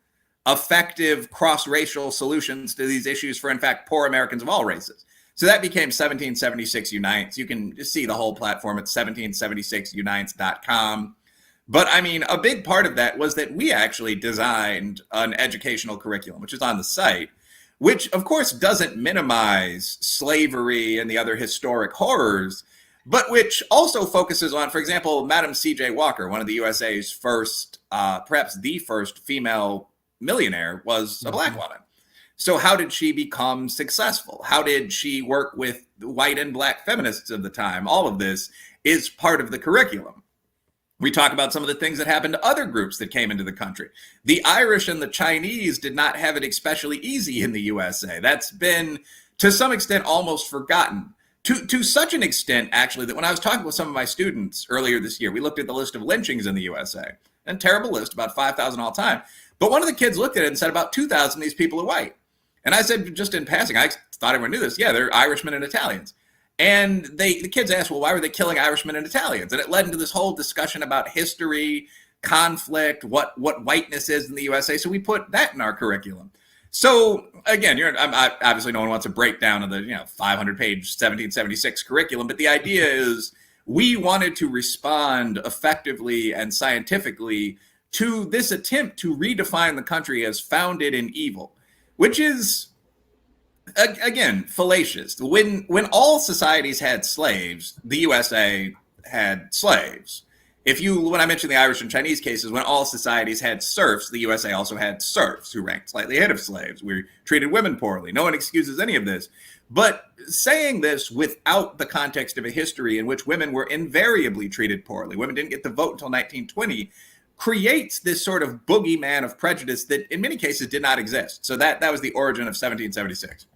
Speaker 2: effective cross-racial solutions to these issues for, in fact, poor Americans of all races. So that became 1776 Unites. You can just see the whole platform at 1776unites.com. But I mean, a big part of that was that we actually designed an educational curriculum, which is on the site, which of course doesn't minimize slavery and the other historic horrors, but which also focuses on, for example, Madam C.J. Walker, one of the USA's first, perhaps the first female millionaire, was a Black woman. So how did she become successful? How did she work with white and Black feminists of the time? All of this is part of the curriculum. We talk about some of the things that happened to other groups that came into the country. The Irish and the Chinese did not have it especially easy in the USA. That's been, to some extent, almost forgotten. to such an extent, actually, that when I was talking with some of my students earlier this year, we looked at the list of lynchings in the USA, and terrible list, about 5,000 all time. But one of the kids looked at it and said about 2,000 of these people are white. And I said, just in passing, I thought everyone knew this. Yeah, they're Irishmen and Italians. And the kids asked, well, why were they killing Irishmen and Italians? And it led into this whole discussion about history, conflict, what whiteness is in the USA. So we put that in our curriculum. So again, obviously no one wants a breakdown of the 500-page 1776 curriculum, but the idea is we wanted to respond effectively and scientifically to this attempt to redefine the country as founded in evil, which is, again, fallacious. When all societies had slaves, the USA had slaves. When I mentioned the Irish and Chinese cases, when all societies had serfs, the USA also had serfs who ranked slightly ahead of slaves. We treated women poorly. No one excuses any of this. But saying this without the context of a history in which women were invariably treated poorly, women didn't get the vote until 1920, creates this sort of boogeyman of prejudice that in many cases did not exist. So that was the origin of 1776.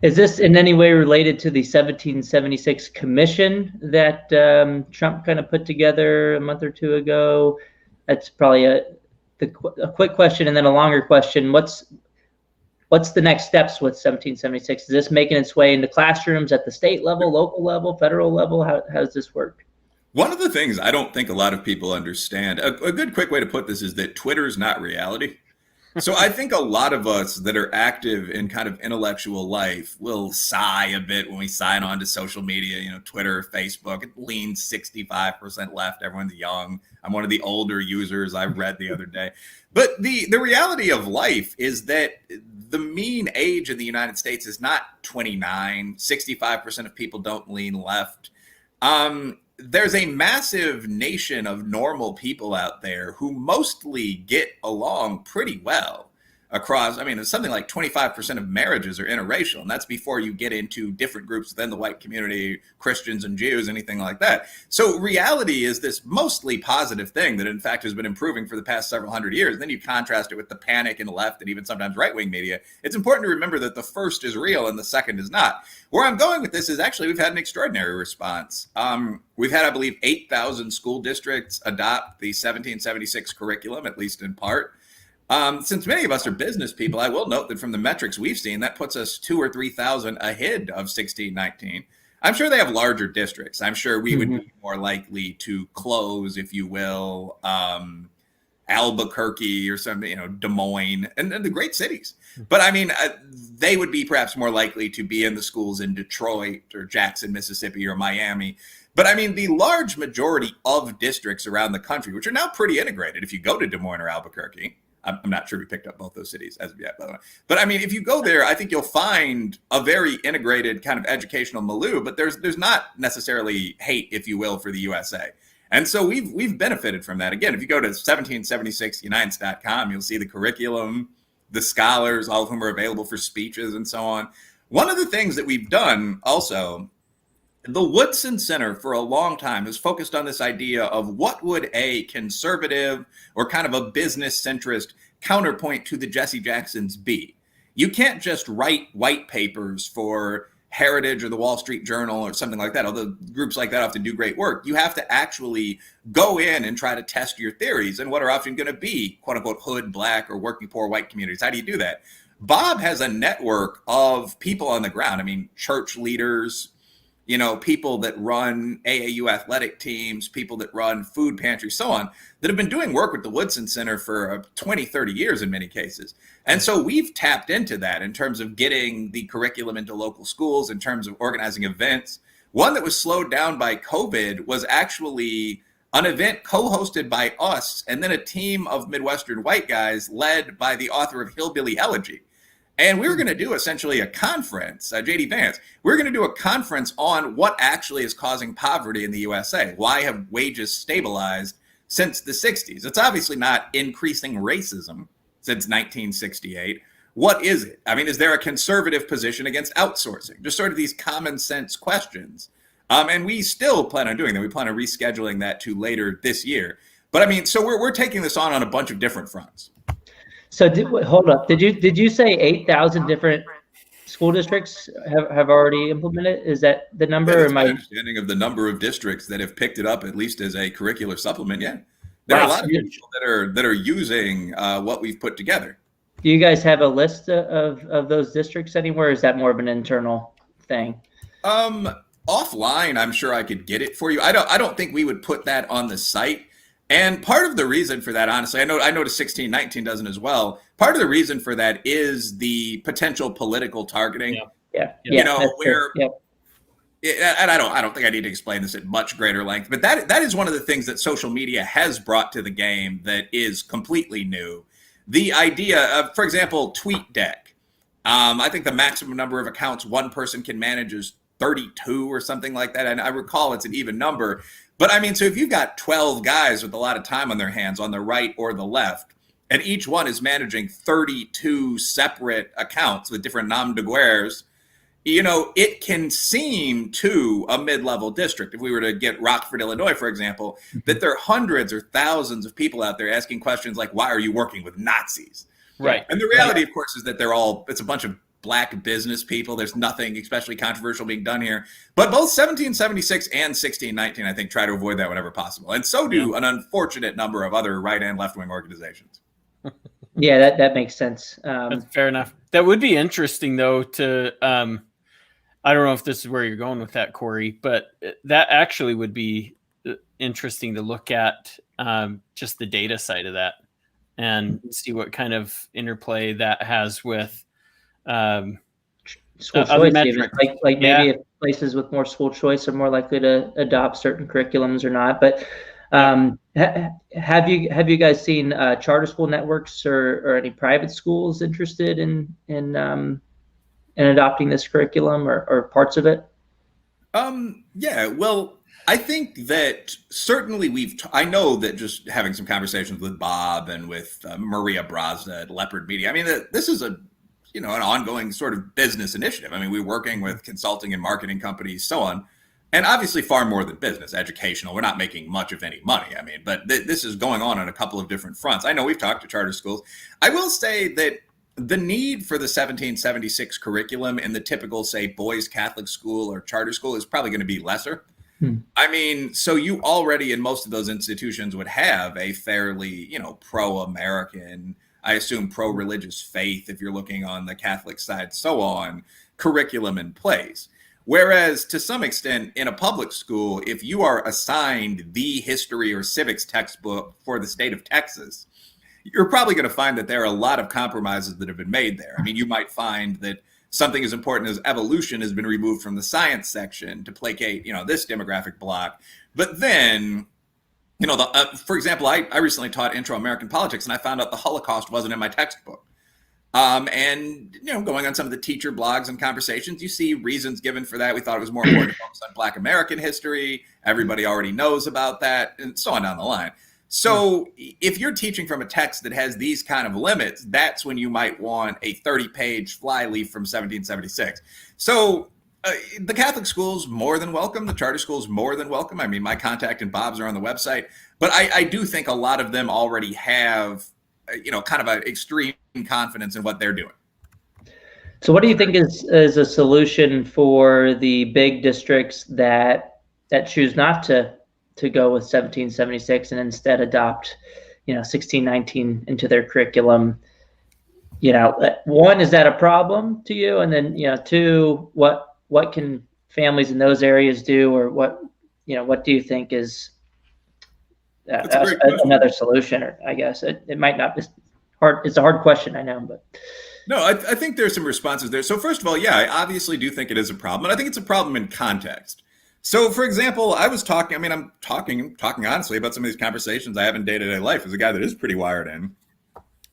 Speaker 1: Is this in any way related to the 1776 commission that Trump kind of put together a month or two ago? That's probably a quick question, and then a longer question. What's the next steps with 1776? Is this making its way into classrooms at the state level, local level, federal level? How does this work?
Speaker 2: One of the things I don't think a lot of people understand, a good quick way to put this is that Twitter's not reality. So I think a lot of us that are active in kind of intellectual life will sigh a bit when we sign on to social media, Twitter, Facebook. It leans 65% left. Everyone's young. I'm one of the older users, I read the other day. But the reality of life is that the mean age in the United States is not 29. 65% of people don't lean left. There's a massive nation of normal people out there who mostly get along pretty well across. There's something like 25% of marriages are interracial, and that's before you get into different groups within the white community, Christians and Jews, anything like that. So reality is this mostly positive thing that in fact has been improving for the past several hundred years. And then you contrast it with the panic in the left and even sometimes right-wing media. It's important to remember that the first is real and the second is not. Where I'm going with this is actually we've had an extraordinary response. We've had, I believe, 8,000 school districts adopt the 1776 curriculum, at least in part. Since many of us are business people, I will note that from the metrics we've seen, that puts us 2,000 or 3,000 ahead of 1619. I'm sure they have larger districts. I'm sure we would be more likely to close, if you will, Albuquerque or something, Des Moines and the great cities. But they would be perhaps more likely to be in the schools in Detroit or Jackson, Mississippi or Miami. But the large majority of districts around the country, which are now pretty integrated, if you go to Des Moines or Albuquerque, I'm not sure we picked up both those cities as of yet, by the way. But if you go there, I think you'll find a very integrated kind of educational milieu, but there's not necessarily hate, if you will, for the USA. And so we've benefited from that. Again, if you go to 1776unites.com, you'll see the curriculum, the scholars, all of whom are available for speeches and so on. One of the things that we've done also, the Woodson Center for a long time has focused on this idea of what would a conservative or kind of a business centrist counterpoint to the Jesse Jacksons be. You can't just write white papers for Heritage or the Wall Street Journal or something like that, although groups like that often do great work. You have to actually go in and try to test your theories and what are often going to be, quote unquote, hood, black, or working poor white communities. How do you do that? Bob has a network of people on the ground. Church leaders, people that run AAU athletic teams, people that run food pantries, so on, that have been doing work with the Woodson Center for 20, 30 years in many cases. And so we've tapped into that in terms of getting the curriculum into local schools, in terms of organizing events. One that was slowed down by COVID was actually an event co-hosted by us and then a team of Midwestern white guys led by the author of Hillbilly Elegy. And we were going to do essentially a conference, J.D. Vance, we're going to do a conference on what actually is causing poverty in the USA. Why have wages stabilized since the 60s? It's obviously not increasing racism since 1968. What is it? Is there a conservative position against outsourcing? Just sort of these common sense questions. And we still plan on doing that. We plan on rescheduling that to later this year. But so we're taking this on a bunch of different fronts.
Speaker 1: So hold up. Did you say 8,000 different school districts have already implemented? Is that the number?
Speaker 2: Yeah,
Speaker 1: Or
Speaker 2: that's
Speaker 1: am
Speaker 2: my
Speaker 1: I?
Speaker 2: understanding of the number of districts that have picked it up, at least as a curricular supplement. Yeah, there are a
Speaker 1: Wow,
Speaker 2: lot of people that are using what we've put together.
Speaker 1: do you guys have a list of those districts anywhere? Or is that more of an internal thing?
Speaker 2: Offline, I'm sure I could get it for you. I don't think we would put that on the site. And part of the reason for that, honestly, I noticed 1619 doesn't as well. Part of the reason for that is the potential political targeting.
Speaker 1: Yeah.
Speaker 2: You know,
Speaker 1: where
Speaker 2: and I don't think I need to explain this at much greater length, but that is one of the things that social media has brought to the game that is completely new. The idea of, for example, TweetDeck. I think the maximum number of accounts one person can manage is 32 or something like that. And I recall it's an even number. But I mean, so if you've got 12 guys with a lot of time on their hands on the right or the left, and each one is managing 32 separate accounts with different nom de guerres, you know, it can seem to a mid-level district, if we were to get Rockford, Illinois, for example, that there are hundreds or thousands of people out there asking questions like, why are you working with Nazis?
Speaker 3: Right.
Speaker 2: And the reality, of course, is that it's a bunch of black business people. There's nothing especially controversial being done here. But both 1776 and 1619, I think, try to avoid that whenever possible. And so do an unfortunate number of other right and left-wing organizations.
Speaker 1: Yeah, that makes sense.
Speaker 3: That's fair enough. That would be interesting, though, to I don't know if this is where you're going with that, Corey, but that actually would be interesting to look at just the data side of that and see what kind of interplay that has with
Speaker 1: school choice, even. Like maybe if places with more school choice are more likely to adopt certain curriculums or not. But have you guys seen charter school networks or any private schools interested in adopting this curriculum or parts of it?
Speaker 2: Yeah, well, I think that certainly I know that just having some conversations with Bob and with Maria Brazda at Leopard Media, I mean, this is an ongoing sort of business initiative. I mean, we're working with consulting and marketing companies, so on, and obviously far more than business, educational. We're not making much of any money. I mean, but this is going on a couple of different fronts. I know we've talked to charter schools. I will say that the need for the 1776 curriculum in the typical, say, boys' Catholic school or charter school is probably going to be lesser. I mean, so you already in most of those institutions would have a fairly, pro-American, I assume pro-religious faith, if you're looking on the Catholic side, so on, curriculum in place. Whereas to some extent in a public school, if you are assigned the history or civics textbook for the state of Texas, you're probably going to find that there are a lot of compromises that have been made there. I mean, you might find that something as important as evolution has been removed from the science section to placate, this demographic block. But then, for example, I recently taught intro American politics, and I found out the Holocaust wasn't in my textbook. And, going on some of the teacher blogs and conversations, you see reasons given for that. We thought it was more important to focus on Black American history. Everybody already knows about that, and so on down the line. So if you're teaching from a text that has these kind of limits, that's when you might want a 30-page flyleaf from 1776. So the Catholic schools more than welcome. The charter schools more than welcome. I mean, my contact and Bob's are on the website. But I do think a lot of them already have, kind of an extreme confidence in what they're doing.
Speaker 1: So what do you think is a solution for the big districts that choose not to go with 1776 and instead adopt, 1619 into their curriculum? One, is that a problem to you? And then, two, what can families in those areas do, or what do you think is another solution? Or I guess it might not be hard. It's a hard question, I know, but.
Speaker 2: No, I think there's some responses there. So first of all, yeah, I obviously do think it is a problem, and I think it's a problem in context. So, for example, I'm talking honestly about some of these conversations I have in day-to-day life as a guy that is pretty wired in.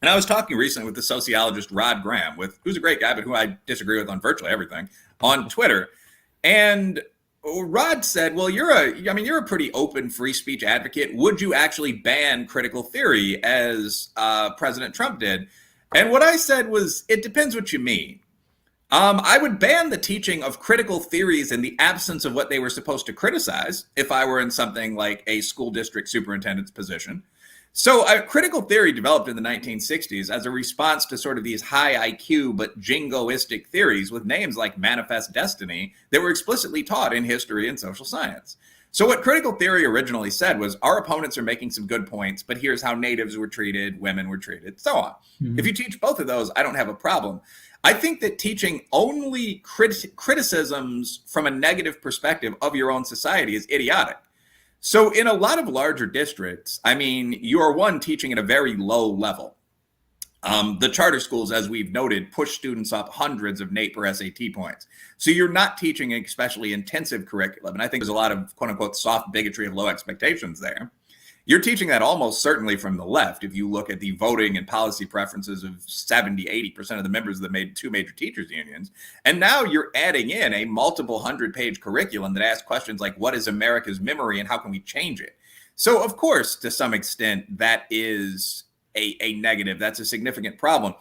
Speaker 2: And I was talking recently with the sociologist Rod Graham, who's a great guy, but who I disagree with on virtually everything, on Twitter. And Rod said, well, you're a pretty open free speech advocate. Would you actually ban critical theory as President Trump did? And what I said was, it depends what you mean. I would ban the teaching of critical theories in the absence of what they were supposed to criticize if I were in something like a school district superintendent's position. So critical theory developed in the 1960s as a response to sort of these high IQ but jingoistic theories with names like manifest destiny that were explicitly taught in history and social science. So what critical theory originally said was our opponents are making some good points, but here's how natives were treated, women were treated, so on. If you teach both of those, I don't have a problem. I think that teaching only criticisms from a negative perspective of your own society is idiotic. So in a lot of larger districts, I mean, you are teaching at a very low level. The charter schools, as we've noted, push students up hundreds of NAEP or SAT points. So you're not teaching an especially intensive curriculum. And I think there's a lot of quote unquote soft bigotry of low expectations there. You're teaching that almost certainly from the left. If you look at the voting and policy preferences of 70, 80% of the members of the two major teachers unions. And now you're adding in a multiple 100-page curriculum that asks questions like, what is America's memory and how can we change it? So of course, to some extent, that is a negative. That's a significant problem.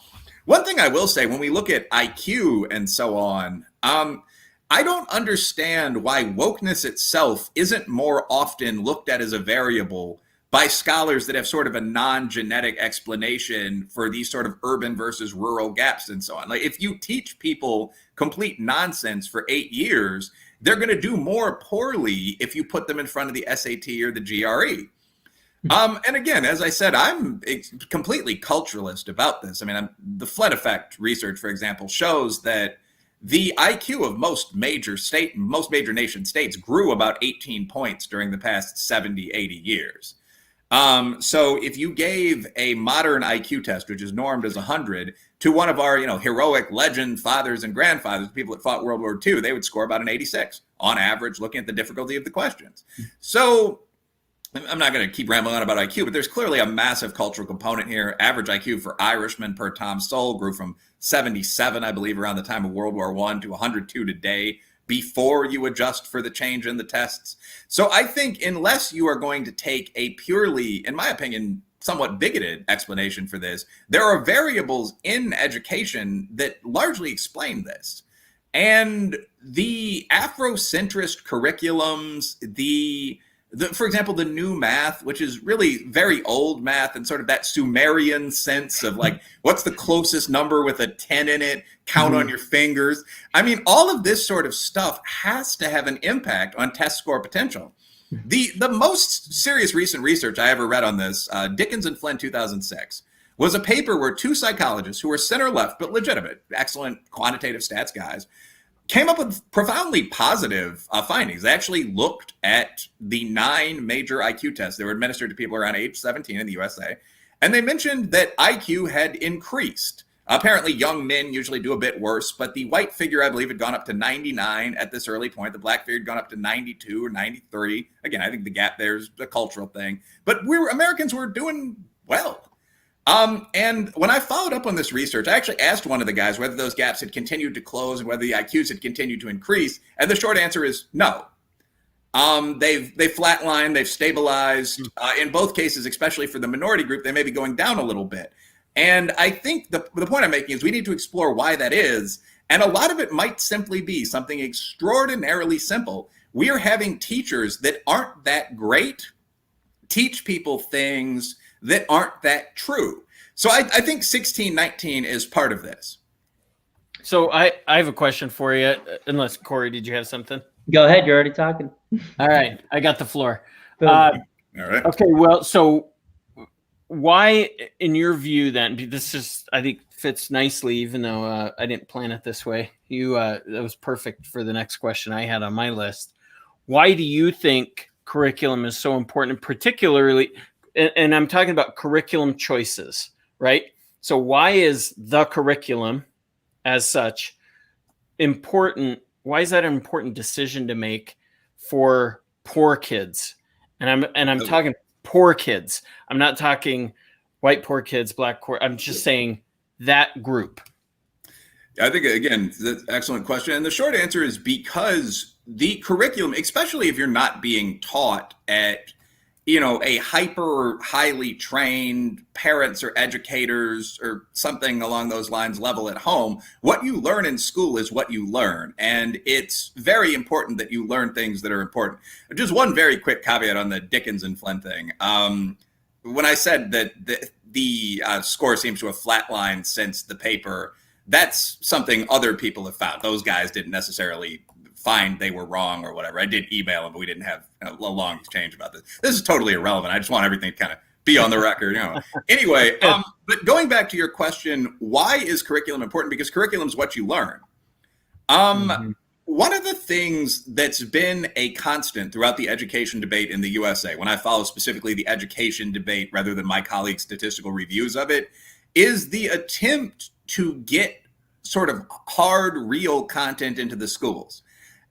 Speaker 2: One thing I will say, when we look at IQ and so on, I don't understand why wokeness itself isn't more often looked at as a variable by scholars that have sort of a non-genetic explanation for these sort of urban versus rural gaps and so on. Like if you teach people complete nonsense for 8 years, they're going to do more poorly if you put them in front of the SAT or the GRE. And again, as I said, I'm completely culturalist about this. I mean, the Flynn effect research, for example, shows that the IQ of most major nation states grew about 18 points during the past 70, 80 years. So if you gave a modern IQ test, which is normed as 100, to one of our, heroic legend fathers and grandfathers, people that fought World War II, they would score about an 86 on average, looking at the difficulty of the questions. So I'm not going to keep rambling on about IQ, but there's clearly a massive cultural component here. Average IQ for Irishmen per Tom Sowell grew from 77, I believe, around the time of World War I to 102 today, before you adjust for the change in the tests. So I think unless you are going to take a purely, in my opinion, somewhat bigoted explanation for this, there are variables in education that largely explain this. And the Afrocentrist curriculums, for example, the new math, which is really very old math and sort of that Sumerian sense of like, what's the closest number with a 10 in it, count on your fingers. I mean, all of this sort of stuff has to have an impact on test score potential. The most serious recent research I ever read on this, Dickens and Flynn 2006, was a paper where two psychologists who were center left, but legitimate, excellent quantitative stats guys, came up with profoundly positive findings. They actually looked at the 9 major IQ tests that were administered to people around age 17 in the USA, and they mentioned that IQ had increased. Apparently, young men usually do a bit worse, but the white figure, I believe, had gone up to 99 at this early point. The black figure had gone up to 92 or 93. Again, I think the gap there is a cultural thing, but Americans were doing well. And when I followed up on this research, I actually asked one of the guys whether those gaps had continued to close and whether the IQs had continued to increase. And the short answer is no. They've flatlined, they've stabilized. In both cases, especially for the minority group, they may be going down a little bit. And I think the point I'm making is we need to explore why that is. And a lot of it might simply be something extraordinarily simple. We are having teachers that aren't that great teach people things that aren't that true. So I think 1619 is part of this.
Speaker 3: So I have a question for you, unless Corey, did you have something?
Speaker 1: Go ahead. You're already talking.
Speaker 3: All right. I got the floor.
Speaker 2: All right.
Speaker 3: Okay. Well, so why, in your view, then, this is, I think, fits nicely, even though I didn't plan it this way. That was perfect for the next question I had on my list. Why do you think curriculum is so important, particularly, and I'm talking about curriculum choices, right? So why is the curriculum as such important? Why is that an important decision to make for poor kids? And I'm talking poor kids. I'm not talking white poor kids, black poor. I'm just saying that group.
Speaker 2: I think, again, that's an excellent question. And the short answer is because the curriculum, especially if you're not being taught at, a hyper highly trained parents or educators or something along those lines level at home, what you learn in school is what you learn. And it's very important that you learn things that are important. Just one very quick caveat on the Dickens and Flynn thing. when I said that the score seems to have flatlined since the paper, that's something other people have found. Those guys didn't necessarily find they were wrong or whatever. I did email them, but we didn't have a long exchange about this. This is totally irrelevant. I just want everything to kind of be on the record, you know. Anyway, but going back to your question, why is curriculum important? Because curriculum is what you learn. One of the things that's been a constant throughout the education debate in the USA, when I follow specifically the education debate rather than my colleagues' statistical reviews of it, is the attempt to get sort of hard, real content into the schools.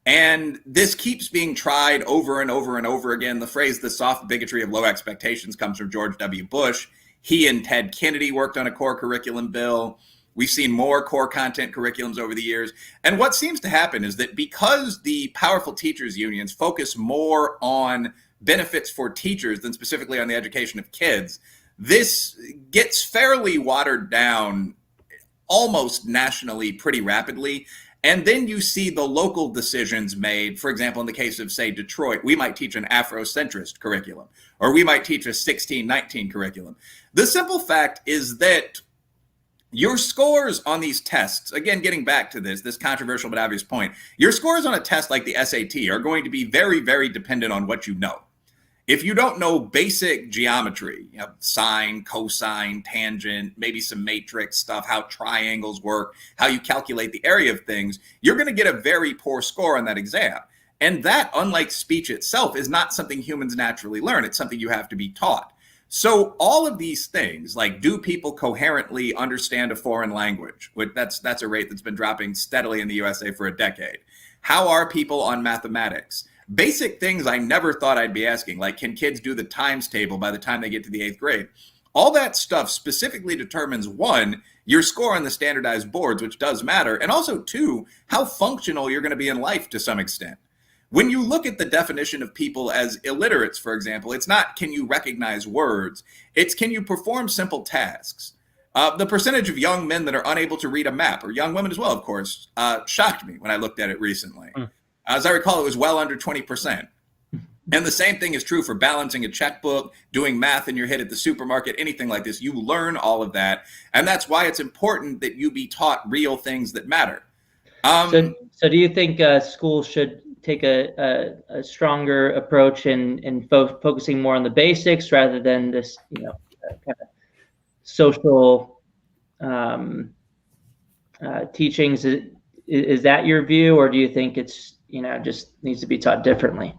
Speaker 2: And this keeps being tried over and over and over again. The phrase, the soft bigotry of low expectations, comes from George W. Bush. He and Ted Kennedy worked on a core curriculum bill. We've seen more core content curriculums over the years. And what seems to happen is that because the powerful teachers unions focus more on benefits for teachers than specifically on the education of kids, this gets fairly watered down almost nationally pretty rapidly. And then you see the local decisions made. For example, in the case of, say, Detroit, we might teach an Afrocentrist curriculum, or we might teach a 1619 curriculum. The simple fact is that your scores on these tests, again, getting back to this controversial but obvious point, your scores on a test like the SAT are going to be very, very dependent on what you know. If you don't know basic geometry, you know, sine, cosine, tangent, maybe some matrix stuff, how triangles work, how you calculate the area of things, you're going to get a very poor score on that exam. And that, unlike speech itself, is not something humans naturally learn. It's something you have to be taught. So all of these things, like, do people coherently understand a foreign language? That's a rate that's been dropping steadily in the USA for a decade. How are people on mathematics? Basic things I never thought I'd be asking, like, can kids do the times table by the time they get to the 8th grade? All that stuff specifically determines, one, your score on the standardized boards, which does matter, and also, two, how functional you're going to be in life to some extent. When you look at the definition of people as illiterates, for example, it's not can you recognize words, it's can you perform simple tasks. The percentage of young men that are unable to read a map, or young women as well, of course, shocked me when I looked at it recently. As I recall, it was well under 20%. And the same thing is true for balancing a checkbook, doing math in your head at the supermarket, anything like this. You learn all of that. And that's why it's important that you be taught real things that matter.
Speaker 1: So do you think schools should take a stronger approach in focusing more on the basics rather than this, kind of social teachings? Is that your view, or do you think it's, just needs to be taught differently?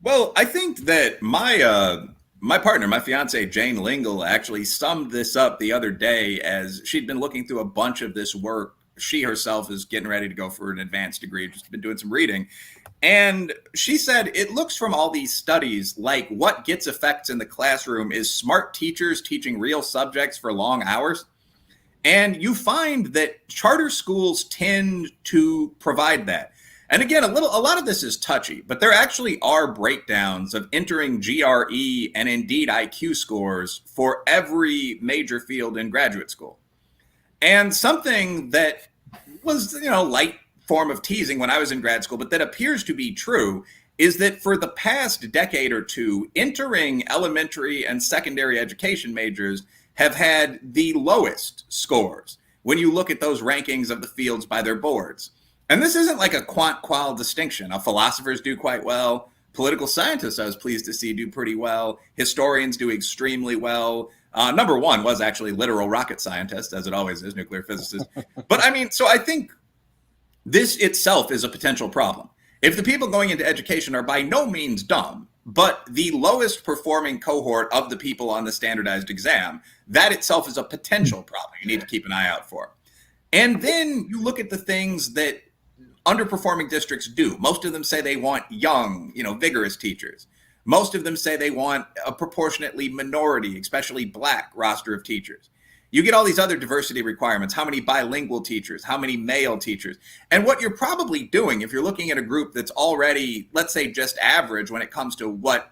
Speaker 2: Well, I think that my partner, my fiance, Jane Lingle, actually summed this up the other day as she'd been looking through a bunch of this work. She herself is getting ready to go for an advanced degree, just been doing some reading. And she said, it looks from all these studies like what gets effects in the classroom is smart teachers teaching real subjects for long hours. And you find that charter schools tend to provide that. And again, a lot of this is touchy, but there actually are breakdowns of entering GRE and indeed IQ scores for every major field in graduate school. And something that was, light form of teasing when I was in grad school, but that appears to be true, is that for the past decade or two, entering elementary and secondary education majors have had the lowest scores when you look at those rankings of the fields by their boards. And this isn't like a quant-qual distinction. Philosophers do quite well. Political scientists, I was pleased to see, do pretty well. Historians do extremely well. Number one was actually literal rocket scientist, as it always is, nuclear physicist. But so I think this itself is a potential problem. If the people going into education are by no means dumb, but the lowest performing cohort of the people on the standardized exam, that itself is a potential problem you need to keep an eye out for. And then you look at the things that underperforming districts do. Most of them say they want young, vigorous teachers. Most of them say they want a proportionately minority, especially Black roster of teachers. You get all these other diversity requirements. How many bilingual teachers? How many male teachers? And what you're probably doing, if you're looking at a group that's already, let's say, just average when it comes to what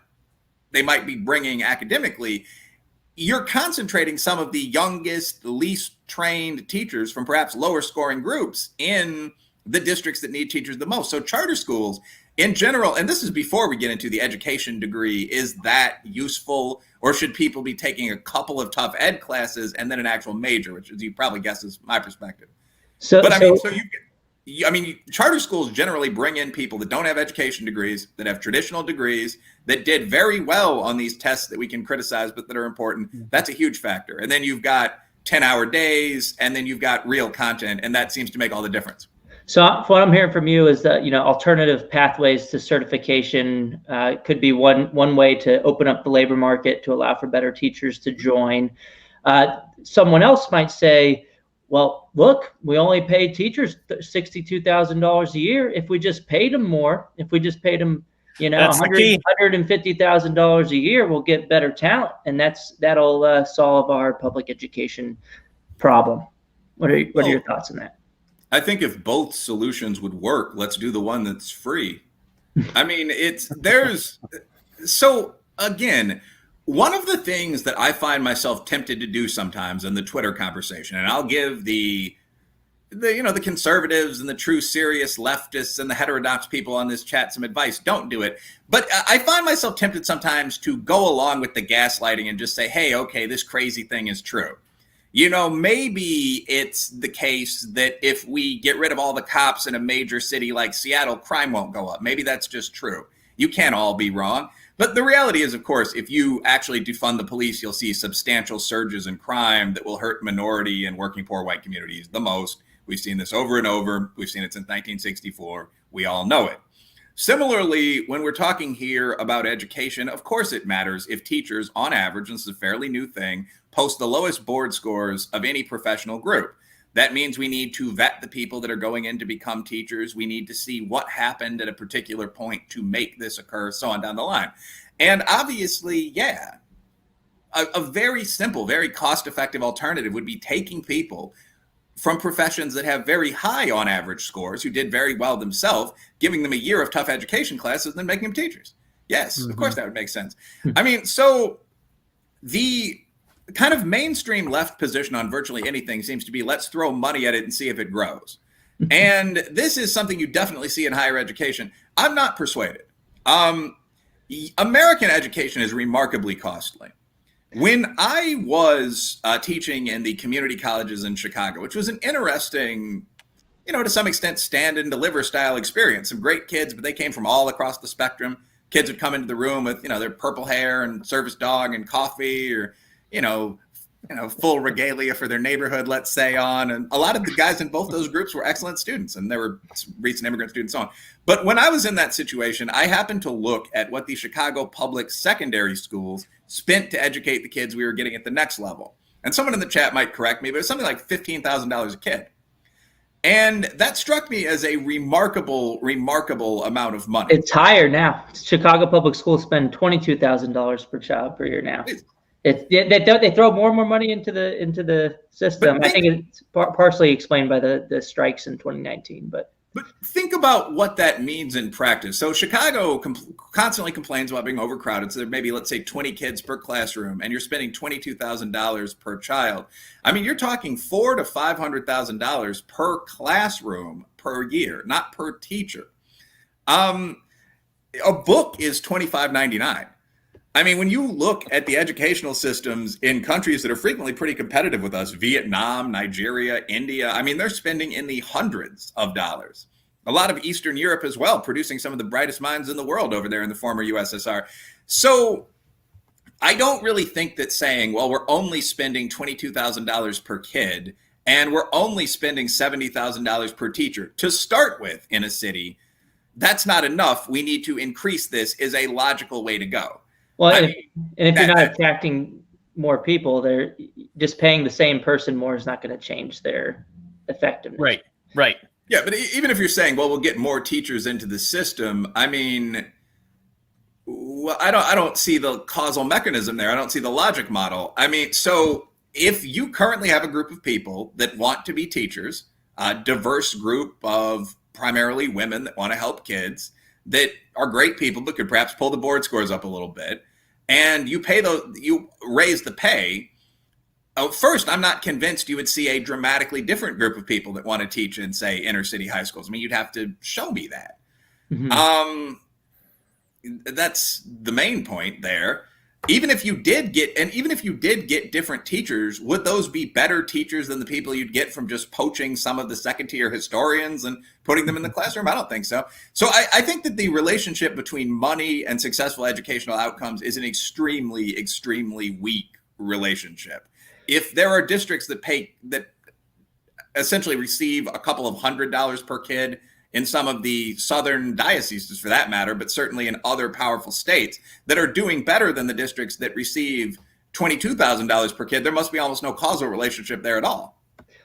Speaker 2: they might be bringing academically, you're concentrating some of the youngest, least trained teachers from perhaps lower scoring groups in the districts that need teachers the most. So charter schools in general, and this is before we get into the education degree, is that useful, or should people be taking a couple of tough ed classes and then an actual major, which, as you probably guess, is my perspective. Charter schools generally bring in people that don't have education degrees, that have traditional degrees, that did very well on these tests that we can criticize, but that are important. That's a huge factor. And then you've got 10-hour days, and then you've got real content, and that seems to make all the difference.
Speaker 1: So what I'm hearing from you is that, alternative pathways to certification could be one way to open up the labor market to allow for better teachers to join. Someone else might say, well, look, we only pay teachers $62,000 a year. If we just paid them more, if we just paid them, $150,000 a year, we'll get better talent, and that'll solve our public education problem. What are your thoughts on that?
Speaker 2: I think if both solutions would work, let's do the one that's free. I mean, so again, one of the things that I find myself tempted to do sometimes in the Twitter conversation, and I'll give the conservatives and the true serious leftists and the heterodox people on this chat some advice. Don't do it. But I find myself tempted sometimes to go along with the gaslighting and just say, hey, okay, this crazy thing is true. Maybe it's the case that if we get rid of all the cops in a major city like Seattle, crime won't go up. Maybe that's just true. You can't all be wrong. But the reality is, of course, if you actually defund the police, you'll see substantial surges in crime that will hurt minority and working poor white communities the most. We've seen this over and over. We've seen it since 1964. We all know it. Similarly, when we're talking here about education, of course it matters if teachers, on average, and this is a fairly new thing, post the lowest board scores of any professional group. That means we need to vet the people that are going in to become teachers. We need to see what happened at a particular point to make this occur, so on down the line. And obviously, a very simple, very cost-effective alternative would be taking people from professions that have very high on average scores, who did very well themselves, giving them a year of tough education classes, and then making them teachers. Yes, Of course that would make sense. I mean, so the kind of mainstream left position on virtually anything seems to be, let's throw money at it and see if it grows. And this is something you definitely see in higher education. I'm not persuaded. American education is remarkably costly. When I was teaching in the community colleges in Chicago, which was an interesting, to some extent, stand and deliver style experience. Some great kids, but they came from all across the spectrum. Kids would come into the room with, their purple hair and service dog and coffee, or, full regalia for their neighborhood, let's say, on. And a lot of the guys in both those groups were excellent students, and they were recent immigrant students on. But when I was in that situation, I happened to look at what the Chicago public secondary schools spent to educate the kids we were getting at the next level. And someone in the chat might correct me, but it's something like $15,000 a kid. And that struck me as a remarkable amount of money.
Speaker 1: It's higher now. Chicago public schools spend $22,000 per child per year now. They throw more and more money into the system. I think it's partially explained by the strikes in 2019. But
Speaker 2: think about what that means in practice. So Chicago constantly complains about being overcrowded. So there may be, let's say, 20 kids per classroom, and you're spending $22,000 per child. I mean, you're talking $400,000 to $500,000 per classroom per year, not per teacher. A book is $25.99. I mean, when you look at the educational systems in countries that are frequently pretty competitive with us, Vietnam, Nigeria, India, I mean, they're spending in the hundreds of dollars. A lot of Eastern Europe as well, producing some of the brightest minds in the world over there in the former USSR. So I don't really think that saying, well, we're only spending $22,000 per kid and we're only spending $70,000 per teacher to start with in a city, that's not enough. We need to increase this is a logical way to go.
Speaker 1: Well, if you're not attracting more people, they're just paying the same person more is not going to change their effectiveness.
Speaker 3: Right.
Speaker 2: Yeah, but even if you're saying, well, we'll get more teachers into the system, I mean, well, I don't see the causal mechanism there. I don't see the logic model. I mean, so if you currently have a group of people that want to be teachers, a diverse group of primarily women that want to help kids, that are great people but could perhaps pull the board scores up a little bit, and you raise the pay, first, I'm not convinced you would see a dramatically different group of people that want to teach in, say, inner city high schools. I mean, you'd have to show me that. Mm-hmm. That's the main point there. Even if you did get different teachers, would those be better teachers than the people you'd get from just poaching some of the second-tier historians and putting them in the classroom? I don't think so. So I think that the relationship between money and successful educational outcomes is an extremely, extremely weak relationship. If there are districts that essentially receive a couple of $100 per kid in some of the southern dioceses, for that matter, but certainly in other powerful states that are doing better than the districts that receive $22,000 per kid, there must be almost no causal relationship there at all.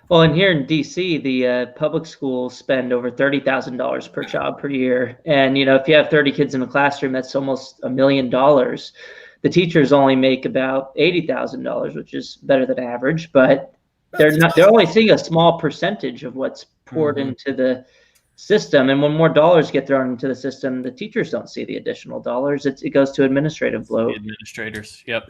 Speaker 1: Well, and here in DC, the public schools spend over $30,000 per child per year. And, if you have 30 kids in a classroom, that's almost $1 million. The teachers only make about $80,000, which is better than average, but they're only seeing a small percentage of what's poured into the system. And when more dollars get thrown into the system, the teachers don't see the additional dollars. It goes to administrative bloat.
Speaker 3: The administrators. Yep.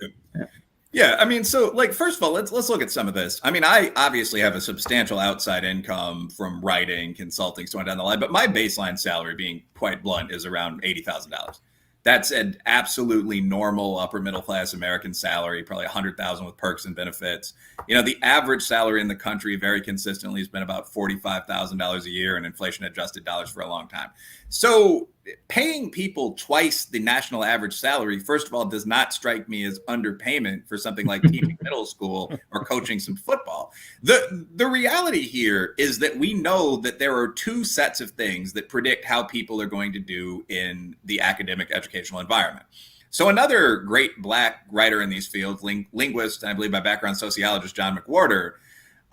Speaker 2: Yeah. I mean, so first of all, let's look at some of this. I mean, I obviously have a substantial outside income from writing, consulting, so on down the line, but my baseline salary, being quite blunt, is around $80,000. That's an absolutely normal upper middle class American salary, probably $100,000 with perks and benefits. The average salary in the country very consistently has been about $45,000 a year in inflation adjusted dollars for a long time. So paying people twice the national average salary, first of all, does not strike me as underpayment for something like teaching middle school or coaching some football. The reality here is that we know that there are two sets of things that predict how people are going to do in the academic educational environment. So another great Black writer in these fields, linguist, and I believe by background sociologist, John McWhorter,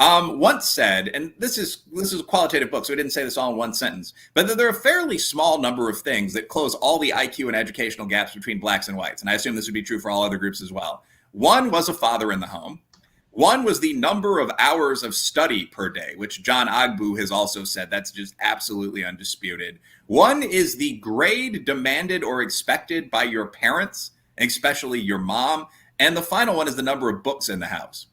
Speaker 2: once said, and this is a qualitative book, so he didn't say this all in one sentence, but that there are a fairly small number of things that close all the IQ and educational gaps between Blacks and whites. And I assume this would be true for all other groups as well. One was a father in the home. One was the number of hours of study per day, which John Ogbu has also said that's just absolutely undisputed. One is the grade demanded or expected by your parents, especially your mom. And the final one is the number of books in the house.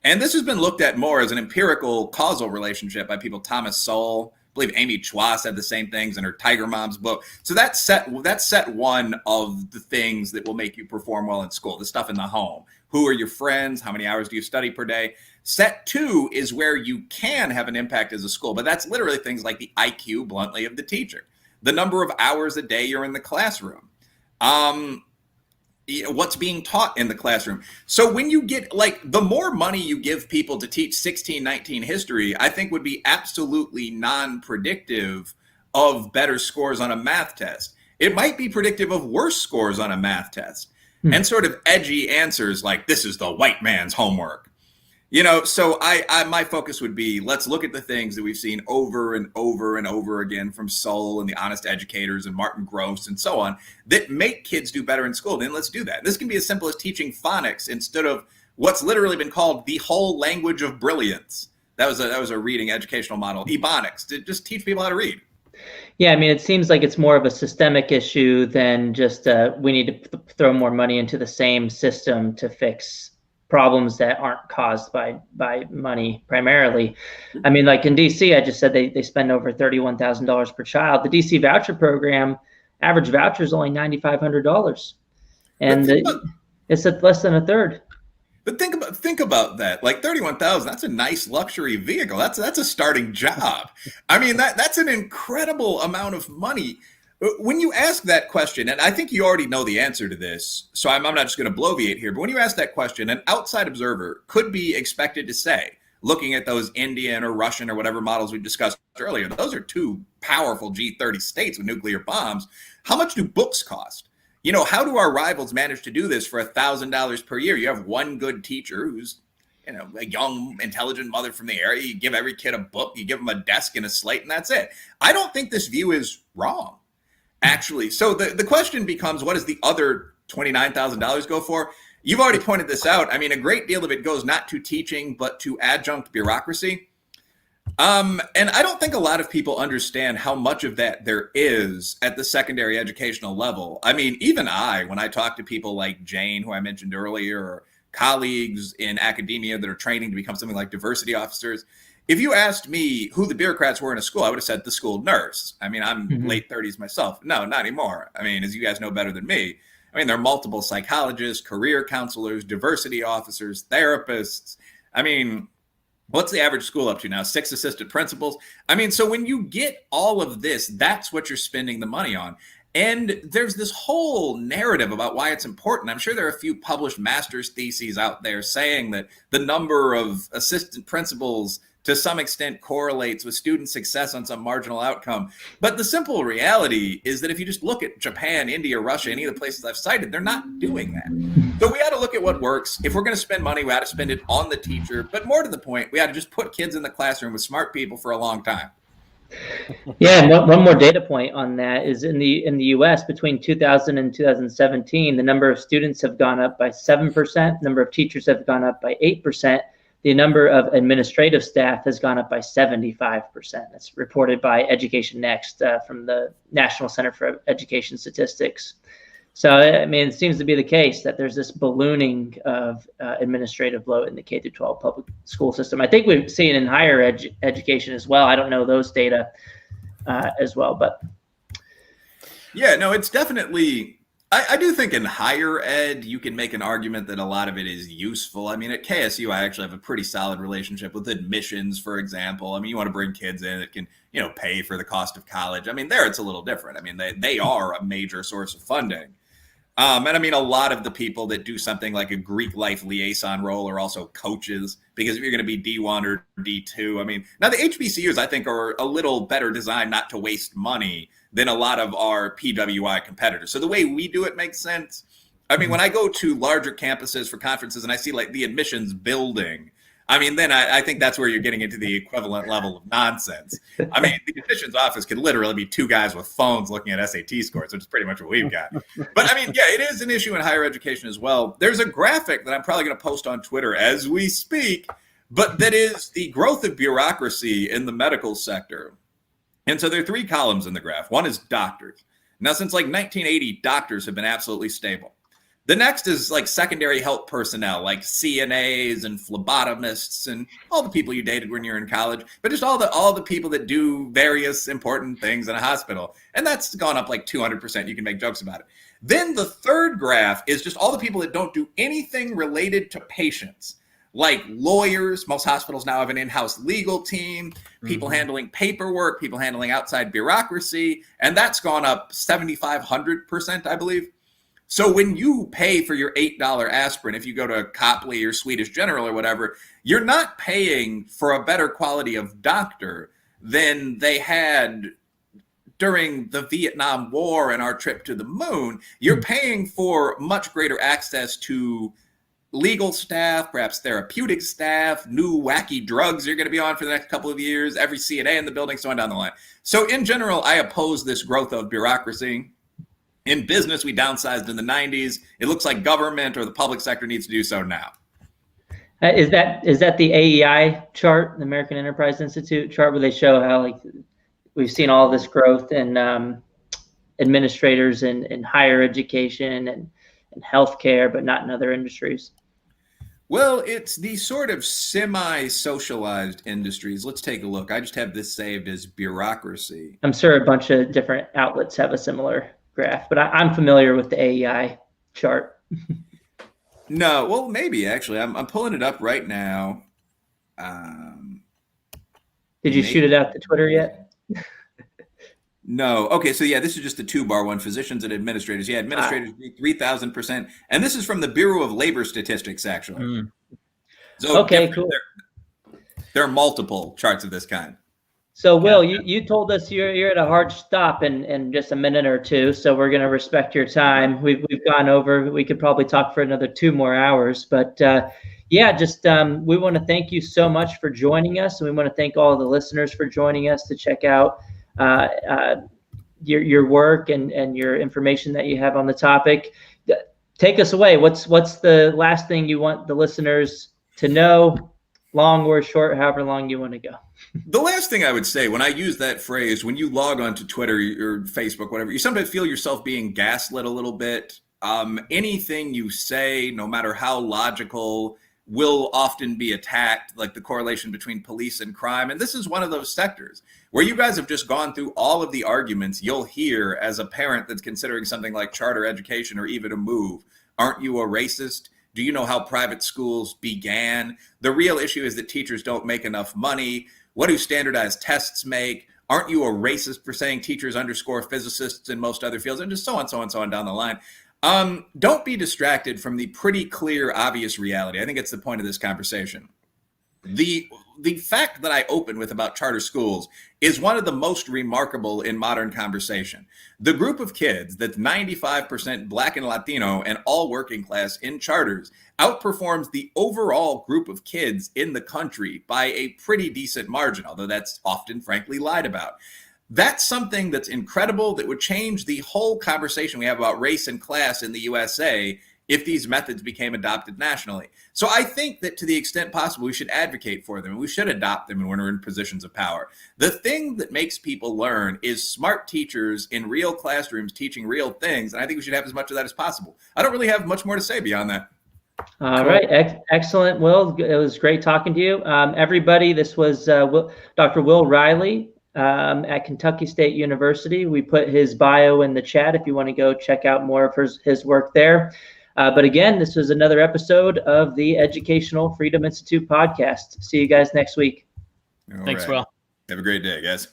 Speaker 2: And this has been looked at more as an empirical causal relationship by people. Thomas Sowell, I believe Amy Chua said the same things in her Tiger Moms book. So that's set one of the things that will make you perform well in school, the stuff in the home. Who are your friends? How many hours do you study per day? Set two is where you can have an impact as a school, but that's literally things like the IQ, bluntly, of the teacher, the number of hours a day you're in the classroom, what's being taught in the classroom. So when you get the more money you give people to teach 1619 history, I think would be absolutely non-predictive of better scores on a math test. It might be predictive of worse scores on a math test and sort of edgy answers like, this is the white man's homework. So my focus would be, let's look at the things that we've seen over and over and over again from Sowell and the Honest Educators and Martin Gross and so on that make kids do better in school. Then let's do that. This can be as simple as teaching phonics instead of what's literally been called the whole language of brilliance. That was a reading educational model, Ebonics, to just teach people how to read.
Speaker 1: Yeah, I mean, it seems like it's more of a systemic issue than just we need to throw more money into the same system to fix problems that aren't caused by money primarily. I mean, like in DC, I just said they spend over $31,000 per child. The DC voucher program, average voucher is only $9,500, and it's at less than a third.
Speaker 2: But think about that. Like 31,000, that's a nice luxury vehicle. That's a starting job. I mean, that's an incredible amount of money. When you ask that question, and I think you already know the answer to this, so I'm not just going to bloviate here, but when you ask that question, an outside observer could be expected to say, looking at those Indian or Russian or whatever models we discussed earlier, those are two powerful G30 states with nuclear bombs. How much do books cost? How do our rivals manage to do this for $1,000 per year? You have one good teacher who's, a young, intelligent mother from the area. You give every kid a book, you give them a desk and a slate, and that's it. I don't think this view is wrong, actually. So the question becomes, what does the other $29,000 go for? You've already pointed this out. I mean, a great deal of it goes not to teaching, but to adjunct bureaucracy. And I don't think a lot of people understand how much of that there is at the secondary educational level. I mean, even when I talk to people like Jane, who I mentioned earlier, or colleagues in academia that are training to become something like diversity officers. If you asked me who the bureaucrats were in a school, I would have said the school nurse. I mean, I'm late 30s myself. No, not anymore. I mean, as you guys know better than me, I mean, there are multiple psychologists, career counselors, diversity officers, therapists. I mean, what's the average school up to now? 6 assistant principals. I mean, so when you get all of this, that's what you're spending the money on. And there's this whole narrative about why it's important. I'm sure there are a few published master's theses out there saying that the number of assistant principals to some extent correlates with student success on some marginal outcome. But the simple reality is that if you just look at Japan, India, Russia, any of the places I've cited, they're not doing that. So we ought to look at what works. If we're going to spend money, we ought to spend it on the teacher. But more to the point, we ought to just put kids in the classroom with smart people for a long time.
Speaker 1: Yeah, and one more data point on that is in the U.S. between 2000 and 2017, the number of students have gone up by 7%, number of teachers have gone up by 8%, the number of administrative staff has gone up by 75%. That's reported by Education Next from the National Center for Education Statistics. So, I mean, it seems to be the case that there's this ballooning of administrative load in the K-12 public school system. I think we've seen in higher education as well. I don't know those data as well, but.
Speaker 2: Yeah, no, it's definitely, I do think in higher ed, you can make an argument that a lot of it is useful. I mean, at KSU, I actually have a pretty solid relationship with admissions, for example. I mean, you want to bring kids in that can, you know, pay for the cost of college. I mean, there it's a little different. I mean, they are a major source of funding. And I mean, a lot of the people that do something like a Greek life liaison role are also coaches, because if you're going to be D1 or D2, I mean, now the HBCUs, I think, are a little better designed not to waste money than a lot of our PWI competitors. So the way we do it makes sense. I mean, when I go to larger campuses for conferences and I see like the admissions building, I mean, then I think that's where you're getting into the equivalent level of nonsense. I mean, the admissions office could literally be 2 guys with phones looking at SAT scores, which is pretty much what we've got. But I mean, yeah, it is an issue in higher education as well. There's a graphic that I'm probably going to post on Twitter as we speak, but that is the growth of bureaucracy in the medical sector. And so there are 3 columns in the graph. One is doctors. Now, since like 1980, doctors have been absolutely stable. The next is like secondary health personnel, like CNAs and phlebotomists and all the people you dated when you were in college, but just all the people that do various important things in a hospital. And that's gone up like 200%. You can make jokes about it. Then the third graph is just all the people that don't do anything related to patients, like lawyers. Most hospitals now have an in-house legal team, people handling paperwork, people handling outside bureaucracy. And that's gone up 7,500%, I believe. So when you pay for your $8 aspirin, if you go to Copley or Swedish General or whatever, you're not paying for a better quality of doctor than they had during the Vietnam War and our trip to the moon. You're paying for much greater access to legal staff, perhaps therapeutic staff, new wacky drugs you're going to be on for the next couple of years, every CNA in the building, so on down the line. So in general, I oppose this growth of bureaucracy. In business, we downsized in the 90s. It looks like government or the public sector needs to do so now.
Speaker 1: Is that the AEI chart, the American Enterprise Institute chart, where they show how like we've seen all this growth in administrators in higher education and healthcare, but not in other industries?
Speaker 2: Well, it's the sort of semi-socialized industries. Let's take a look. I just have this saved as bureaucracy.
Speaker 1: I'm sure a bunch of different outlets have a similar graph, but I'm familiar with the AEI chart.
Speaker 2: No, well, maybe actually. I'm pulling it up right now.
Speaker 1: Did you shoot it out to Twitter yet?
Speaker 2: No. Okay, so yeah, this is just the 2-bar one, physicians and administrators. Yeah, administrators 3,000%. And this is from the Bureau of Labor Statistics, actually. So
Speaker 1: okay, cool.
Speaker 2: There are multiple charts of this kind.
Speaker 1: So, Will, you told us you're at a hard stop in just a minute or two, so we're going to respect your time. We've gone over. We could probably talk for another 2 more hours, but yeah, just we want to thank you so much for joining us, and we want to thank all the listeners for joining us to check out your work and your information that you have on the topic. Take us away. What's the last thing you want the listeners to know? Long or short, however long you want to go.
Speaker 2: The last thing I would say when I use that phrase, when you log on to Twitter or Facebook, whatever, you sometimes feel yourself being gaslit a little bit. anything you say, no matter how logical, will often be attacked, like the correlation between police and crime. And this is one of those sectors where you guys have just gone through all of the arguments you'll hear as a parent that's considering something like charter education or even a move. Aren't you a racist? Do you know how private schools began? The real issue is that teachers don't make enough money. What do standardized tests make? Aren't you a racist for saying teachers underscore physicists in most other fields? And just so on down the line. Don't be distracted from the pretty clear, obvious reality. I think it's the point of this conversation. The fact that I open with about charter schools is one of the most remarkable in modern conversation. The group of kids that's 95% Black and Latino and all working class in charters outperforms the overall group of kids in the country by a pretty decent margin, although that's often, frankly, lied about. That's something that's incredible, that would change the whole conversation we have about race and class in the USA if these methods became adopted nationally. So I think that to the extent possible, we should advocate for them. We should adopt them when we're in positions of power. The thing that makes people learn is smart teachers in real classrooms teaching real things. And I think we should have as much of that as possible. I don't really have much more to say beyond that.
Speaker 1: All right. Excellent, Will. It was great talking to you. Everybody, this was Dr. Will Reilly at Kentucky State University. We put his bio in the chat if you want to go check out more of his work there. But again, this was another episode of the Educational Freedom Institute podcast. See you guys next week.
Speaker 3: Thanks, Will.
Speaker 2: Have a great day, guys.